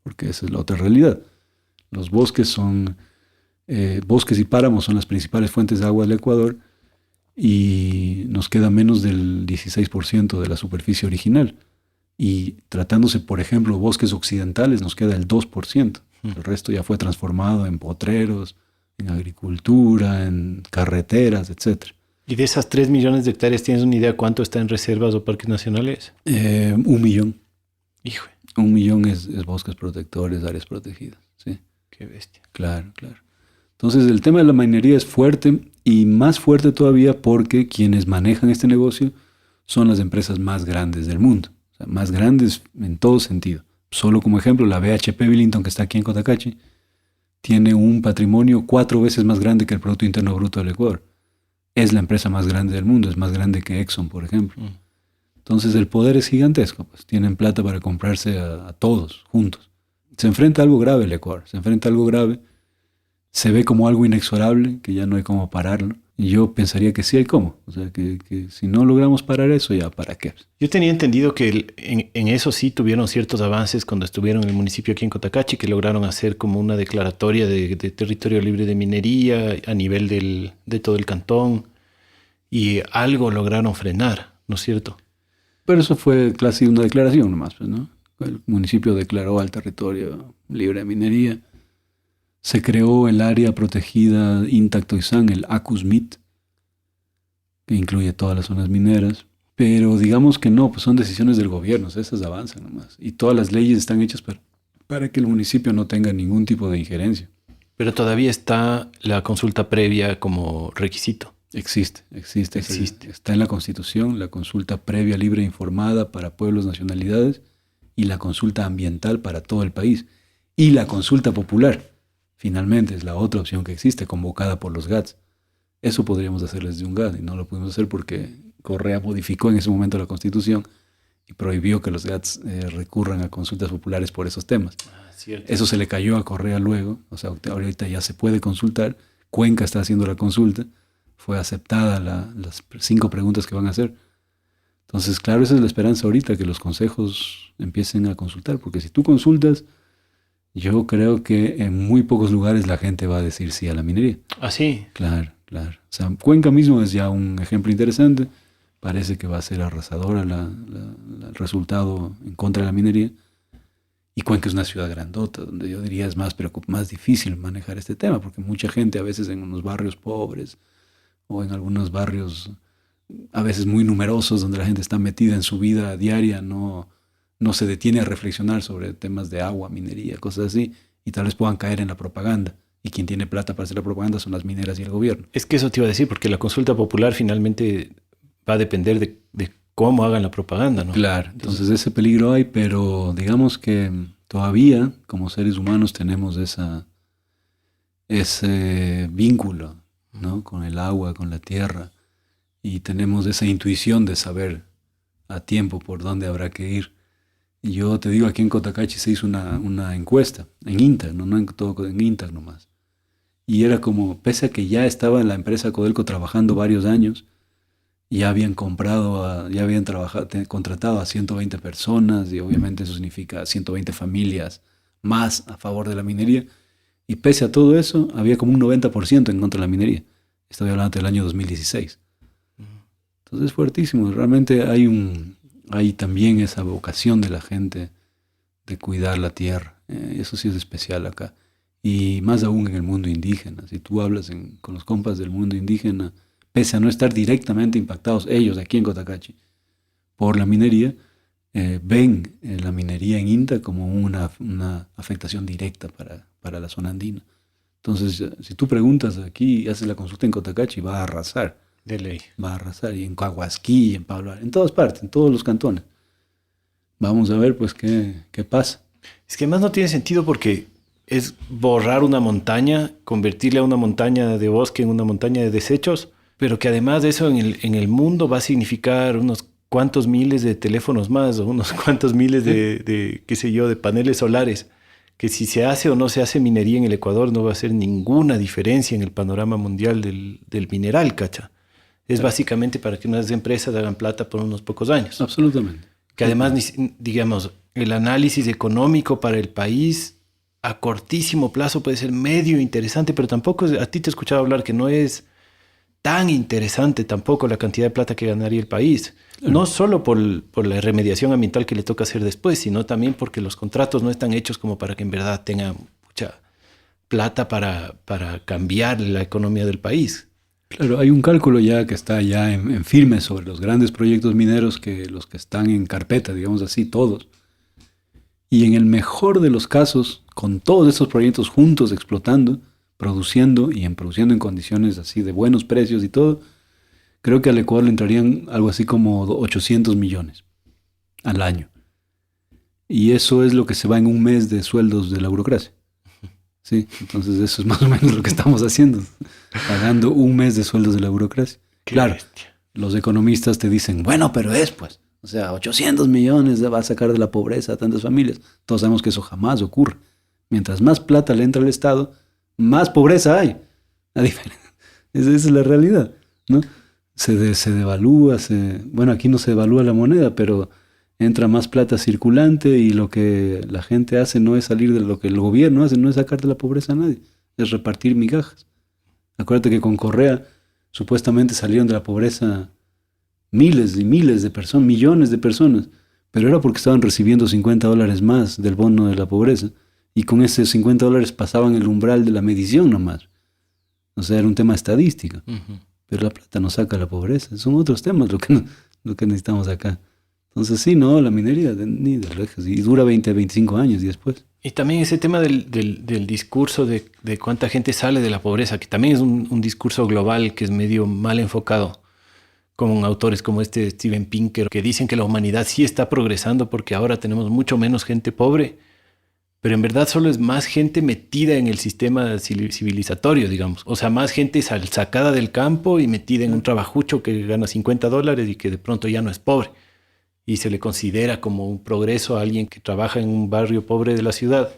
porque esa es la otra realidad. Los bosques bosques y páramos son las principales fuentes de agua del Ecuador y nos queda menos del 16% de la superficie original. Y tratándose, por ejemplo, bosques occidentales, nos queda el 2%. El resto ya fue transformado en potreros, en agricultura, en carreteras, etc. ¿Y de esas 3 millones de hectáreas tienes una idea cuánto está en reservas o parques nacionales? 1 millón. Hijo. 1 millón es bosques protectores, áreas protegidas. ¿Sí? Qué bestia. Claro, claro. Entonces el tema de la minería es fuerte y más fuerte todavía porque quienes manejan este negocio son las empresas más grandes del mundo. O sea, más grandes en todo sentido. Solo como ejemplo, la BHP Billiton, que está aquí en Cotacachi, tiene un patrimonio 4 veces más grande que el Producto Interno Bruto del Ecuador. Es la empresa más grande del mundo, es más grande que Exxon, por ejemplo. Entonces el poder es gigantesco, pues tienen plata para comprarse a todos juntos. Se enfrenta a algo grave el Ecuador, se enfrenta a algo grave, se ve como algo inexorable, que ya no hay cómo pararlo. Y yo pensaría que sí hay cómo. O sea, que si no logramos parar eso, ya ¿para qué? Yo tenía entendido que en eso sí tuvieron ciertos avances cuando estuvieron en el municipio aquí en Cotacachi, que lograron hacer como una declaratoria de territorio libre de minería a nivel de todo el cantón. Y algo lograron frenar, ¿no es cierto? Pero eso fue casi una declaración nomás, pues, ¿no? El municipio declaró al territorio libre de minería. Se creó el área protegida Intactoizán, el ACUSMIT, que incluye todas las zonas mineras. Pero digamos que no, pues son decisiones del gobierno, o sea, esas avanzan nomás. Y todas las leyes están hechas para que el municipio no tenga ningún tipo de injerencia. Pero todavía está la consulta previa como requisito. Existe. Está en la Constitución la consulta previa, libre e informada para pueblos, nacionalidades y la consulta ambiental para todo el país. Y la consulta popular, finalmente, es la otra opción que existe, convocada por los GATS. Eso podríamos hacer desde un GAT y no lo pudimos hacer porque Correa modificó en ese momento la Constitución y prohibió que los GATS recurran a consultas populares por esos temas. Eso se le cayó a Correa luego, o sea, ahorita ya se puede consultar. Cuenca está haciendo la consulta. Fue aceptada las 5 preguntas que van a hacer. Entonces, claro, esa es la esperanza ahorita, que los consejos empiecen a consultar, porque si tú consultas, yo creo que en muy pocos lugares la gente va a decir sí a la minería. ¿Ah, sí? Claro. O sea, Cuenca mismo es ya un ejemplo interesante. Parece que va a ser arrasadora el resultado en contra de la minería. Y Cuenca es una ciudad grandota, donde yo diría es más difícil manejar este tema, porque mucha gente a veces en unos barrios pobres, o en algunos barrios a veces muy numerosos donde la gente está metida en su vida diaria, no se detiene a reflexionar sobre temas de agua, minería, cosas así, y tal vez puedan caer en la propaganda. Y quien tiene plata para hacer la propaganda son las mineras y el gobierno. Es que eso te iba a decir, porque la consulta popular finalmente va a depender de cómo hagan la propaganda, ¿no? Claro, entonces ese peligro hay, pero digamos que todavía como seres humanos tenemos ese vínculo, ¿no? Con el agua, con la tierra, y tenemos esa intuición de saber a tiempo por dónde habrá que ir. Y yo te digo, aquí en Cotacachi se hizo una encuesta, en Intag, no en todo, en Intag nomás. Y era como, pese a que ya estaba en la empresa Codelco trabajando varios años, ya habían contratado a 120 personas, y obviamente eso significa 120 familias más a favor de la minería. Y pese a todo eso, había como un 90% en contra de la minería. Estoy hablando del año 2016. Entonces es fuertísimo. Realmente hay también esa vocación de la gente de cuidar la tierra. Eso sí es especial acá. Y más aún en el mundo indígena. Si tú hablas con los compas del mundo indígena, pese a no estar directamente impactados ellos aquí en Cotacachi por la minería, ven la minería en INTA como una afectación directa para la zona andina. Entonces, si tú preguntas aquí y haces la consulta en Cotacachi, va a arrasar. De ley. Va a arrasar, y en Caguasquí, en Pablo, en todas partes, en todos los cantones. Vamos a ver, pues, qué pasa. Es que además no tiene sentido porque es borrar una montaña, convertirle a una montaña de bosque en una montaña de desechos, pero que además de eso en el mundo va a significar unos cuantos miles de teléfonos más o unos cuantos miles de qué sé yo, de paneles solares, que si se hace o no se hace minería en el Ecuador no va a hacer ninguna diferencia en el panorama mundial del mineral, ¿cacha? Es básicamente para que unas empresas hagan plata por unos pocos años. Absolutamente. Que además, digamos, el análisis económico para el país a cortísimo plazo puede ser medio interesante, pero tampoco, a ti te he escuchado hablar que no es tan interesante tampoco la cantidad de plata que ganaría el país. No solo por la remediación ambiental que le toca hacer después, sino también porque los contratos no están hechos como para que en verdad tengan mucha plata para cambiar la economía del país. Claro, hay un cálculo ya que está ya en firme sobre los grandes proyectos mineros, que los que están en carpeta, digamos así, todos. Y en el mejor de los casos, con todos esos proyectos juntos explotando, produciendo en condiciones así de buenos precios y todo, creo que al Ecuador le entrarían algo así como 800 millones al año. Y eso es lo que se va en un mes de sueldos de la burocracia. Sí, entonces eso es más o menos lo que estamos haciendo, pagando un mes de sueldos de la burocracia. Claro, los economistas te dicen, bueno, pero pues, o sea, 800 millones va a sacar de la pobreza a tantas familias. Todos sabemos que eso jamás ocurre. Mientras más plata le entra al Estado, más pobreza hay. Esa es la realidad, ¿no? Se devalúa, bueno, aquí no se devalúa la moneda, pero entra más plata circulante y lo que la gente hace no es salir de lo que el gobierno hace, no es sacar de la pobreza a nadie, es repartir migajas. Acuérdate que con Correa supuestamente salieron de la pobreza miles y miles de personas, millones de personas, pero era porque estaban recibiendo $50 más del bono de la pobreza y con esos $50 pasaban el umbral de la medición nomás. O sea, era un tema estadístico. Uh-huh. Pero la plata no saca la pobreza. Son otros temas lo que necesitamos acá. Entonces sí, no, la minería ni de lejos. Y dura 20, 25 años y después. Y también ese tema del discurso de cuánta gente sale de la pobreza, que también es un discurso global que es medio mal enfocado, con autores como Steven Pinker, que dicen que la humanidad sí está progresando porque ahora tenemos mucho menos gente pobre, pero en verdad solo es más gente metida en el sistema civilizatorio, digamos. O sea, más gente sacada del campo y metida en un trabajucho que gana $50 y que de pronto ya no es pobre. Y se le considera como un progreso a alguien que trabaja en un barrio pobre de la ciudad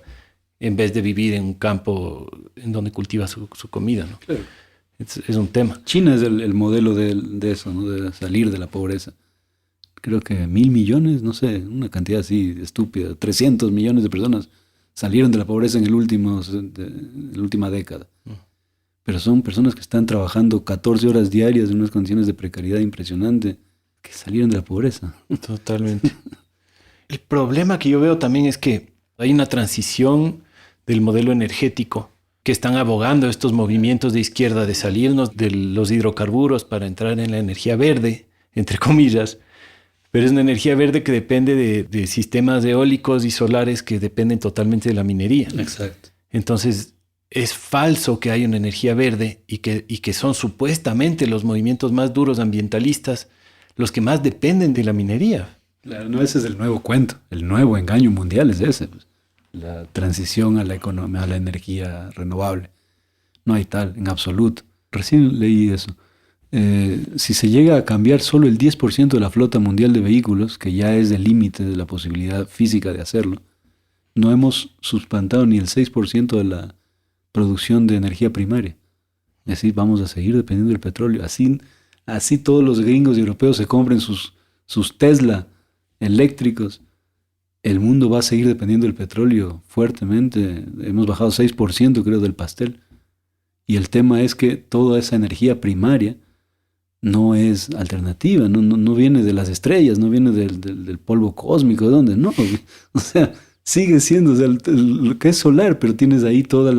en vez de vivir en un campo en donde cultiva su comida, ¿no? Claro. Es un tema. China es el modelo de eso, ¿no? De salir de la pobreza. Creo que 1.000 millones, no sé, una cantidad así estúpida, 300 millones de personas salieron de la pobreza en la última década. Pero son personas que están trabajando 14 horas diarias en unas condiciones de precariedad impresionante, que salieron de la pobreza. Totalmente. El problema que yo veo también es que hay una transición del modelo energético que están abogando estos movimientos de izquierda de salirnos de los hidrocarburos para entrar en la energía verde, entre comillas. Pero es una energía verde que depende de sistemas eólicos y solares que dependen totalmente de la minería. Exacto. Entonces, es falso que haya una energía verde y que son supuestamente los movimientos más duros ambientalistas los que más dependen de la minería. Claro, no, ese es el nuevo cuento. El nuevo engaño mundial es ese. Pues. La transición a la economía, a la energía renovable. No hay tal, en absoluto. Recién leí eso. Si se llega a cambiar solo el 10% de la flota mundial de vehículos, que ya es el límite de la posibilidad física de hacerlo, no hemos suplantado ni el 6% de la producción de energía primaria. Es decir, vamos a seguir dependiendo del petróleo. Así todos los gringos y europeos se compren sus Tesla eléctricos, el mundo va a seguir dependiendo del petróleo fuertemente. Hemos bajado 6%, creo, del pastel. Y el tema es que toda esa energía primaria no es alternativa, no viene de las estrellas, no viene del polvo cósmico, ¿de dónde? No, o sea, sigue siendo, o sea, lo que es solar, pero tienes ahí todos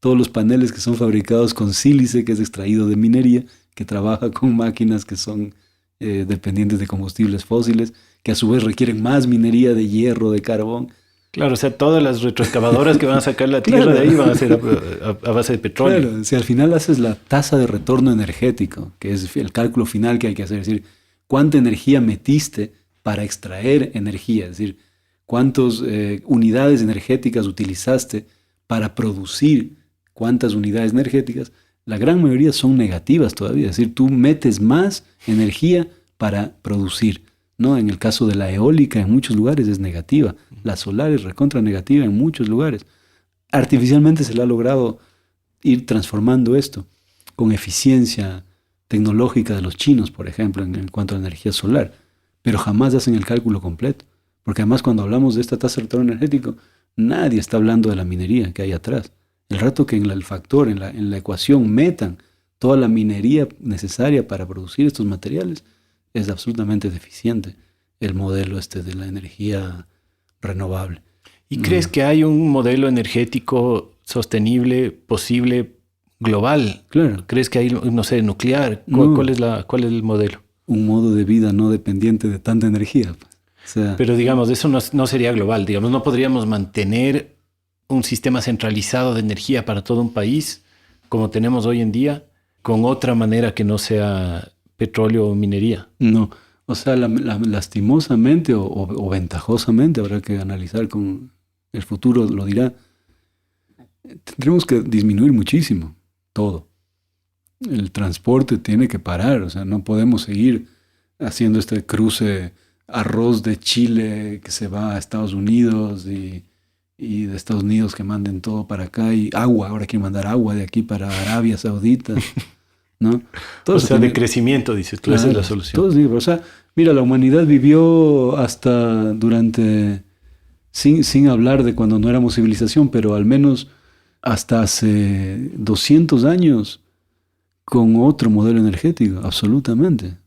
los paneles que son fabricados con sílice, que es extraído de minería, que trabaja con máquinas que son dependientes de combustibles fósiles, que a su vez requieren más minería de hierro, de carbón. Claro, o sea, todas las retroexcavadoras que van a sacar la tierra de ahí van a ser a base de petróleo. Claro, si al final haces la tasa de retorno energético, que es el cálculo final que hay que hacer, es decir, cuánta energía metiste para extraer energía, es decir, cuántas unidades energéticas utilizaste para producir cuántas unidades energéticas, la gran mayoría son negativas todavía, es decir, tú metes más energía para producir, ¿no? En el caso de la eólica en muchos lugares es negativa, la solar es recontra negativa en muchos lugares. Artificialmente se le ha logrado ir transformando esto con eficiencia tecnológica de los chinos, por ejemplo, en cuanto a la energía solar, pero jamás hacen el cálculo completo, porque además cuando hablamos de esta tasa de retorno energético, nadie está hablando de la minería que hay atrás. El rato que en el factor, en la ecuación metan toda la minería necesaria para producir estos materiales, es absolutamente deficiente el modelo de la energía renovable. ¿Y crees que hay un modelo energético sostenible, posible, global? Claro. ¿Crees que hay, no sé, nuclear? No. ¿Cuál es el modelo? Un modo de vida no dependiente de tanta energía. O sea, pero digamos, eso no sería global. Digamos, no podríamos mantener un sistema centralizado de energía para todo un país como tenemos hoy en día con otra manera que no sea petróleo o minería. No. O sea, lastimosamente o ventajosamente, habrá que analizar con el futuro, lo dirá, tendremos que disminuir muchísimo todo. El transporte tiene que parar, o sea, no podemos seguir haciendo este cruce arroz de Chile que se va a Estados Unidos y de Estados Unidos que manden todo para acá y agua, ahora quieren mandar agua de aquí para Arabia Saudita, ¿no? Todo o sea, de crecimiento, dices tú, claro, esa es la solución. Todo sí, o sea, mira, la humanidad vivió hasta durante, sin hablar de cuando no éramos civilización, pero al menos hasta hace 200 años con otro modelo energético, absolutamente.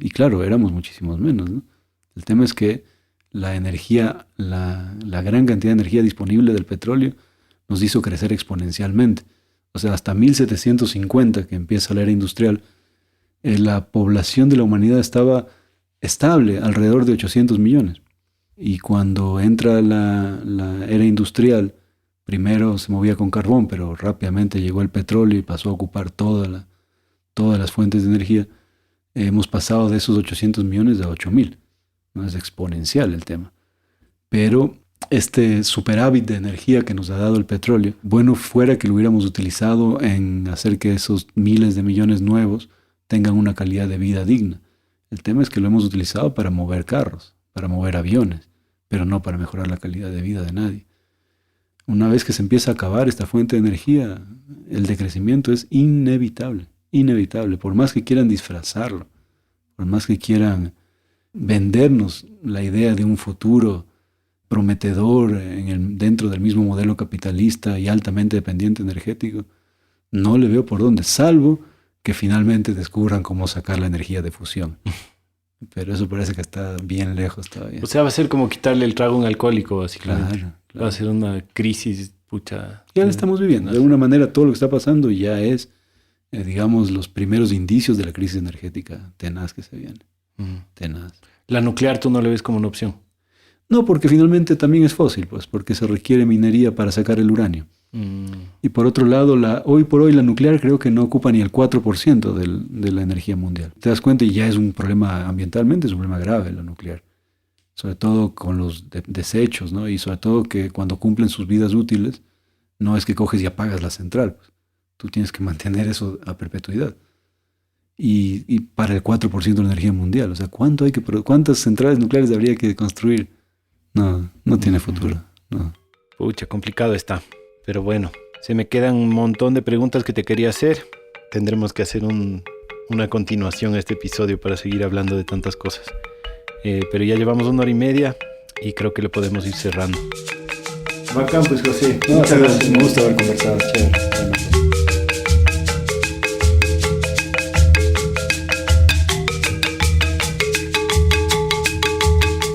Y claro, éramos muchísimos menos, ¿no? El tema es que la energía, la gran cantidad de energía disponible del petróleo nos hizo crecer exponencialmente. O sea, hasta 1750, que empieza la era industrial, la población de la humanidad estaba estable, alrededor de 800 millones. Y cuando entra la era industrial, primero se movía con carbón, pero rápidamente llegó el petróleo y pasó a ocupar todas las fuentes de energía. Hemos pasado de esos 800 millones a 8.000. ¿No? Es exponencial el tema. Pero este superávit de energía que nos ha dado el petróleo, bueno fuera que lo hubiéramos utilizado en hacer que esos miles de millones nuevos tengan una calidad de vida digna. El tema es que lo hemos utilizado para mover carros, para mover aviones, pero no para mejorar la calidad de vida de nadie. Una vez que se empieza a acabar esta fuente de energía, el decrecimiento es inevitable, por más que quieran disfrazarlo, por más que quieran vendernos la idea de un futuro prometedor dentro del mismo modelo capitalista y altamente dependiente energético, no le veo por dónde, salvo que finalmente descubran cómo sacar la energía de fusión. Pero eso parece que está bien lejos todavía. O sea, va a ser como quitarle el trago a un alcohólico, básicamente. Claro. Va a ser una crisis, pucha. Ya la estamos viviendo. De alguna manera todo lo que está pasando ya es, digamos, los primeros indicios de la crisis energética tenaz que se viene. Tenaz. ¿La nuclear tú no le ves como una opción? No, porque finalmente también es fósil, pues, porque se requiere minería para sacar el uranio. Y por otro lado, hoy por hoy la nuclear creo que no ocupa ni el 4% de la energía mundial. Te das cuenta y ya es un problema ambientalmente, es un problema grave la nuclear. Sobre todo con los desechos, ¿no? Y sobre todo que cuando cumplen sus vidas útiles, no es que coges y apagas la central. Pues. Tú tienes que mantener eso a perpetuidad. Y para el 4% de la energía mundial. O sea, ¿cuántas centrales nucleares habría que construir? No tiene futuro. No. Pucha, complicado está. Pero bueno, se me quedan un montón de preguntas que te quería hacer. Tendremos que hacer una continuación a este episodio para seguir hablando de tantas cosas. Pero ya llevamos 1 hora y media y creo que lo podemos ir cerrando. Bacán, pues José. Muchas gracias. Me gusta haber conversado. Chévere.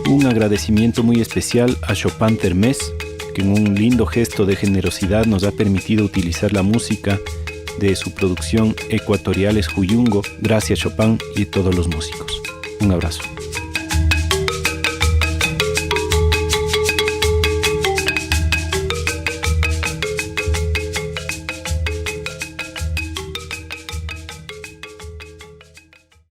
Un agradecimiento muy especial a Chopin Termés, que en un lindo gesto de generosidad nos ha permitido utilizar la música de su producción Ecuatoriales Juyungo. Gracias Chopin y todos los músicos. Un abrazo.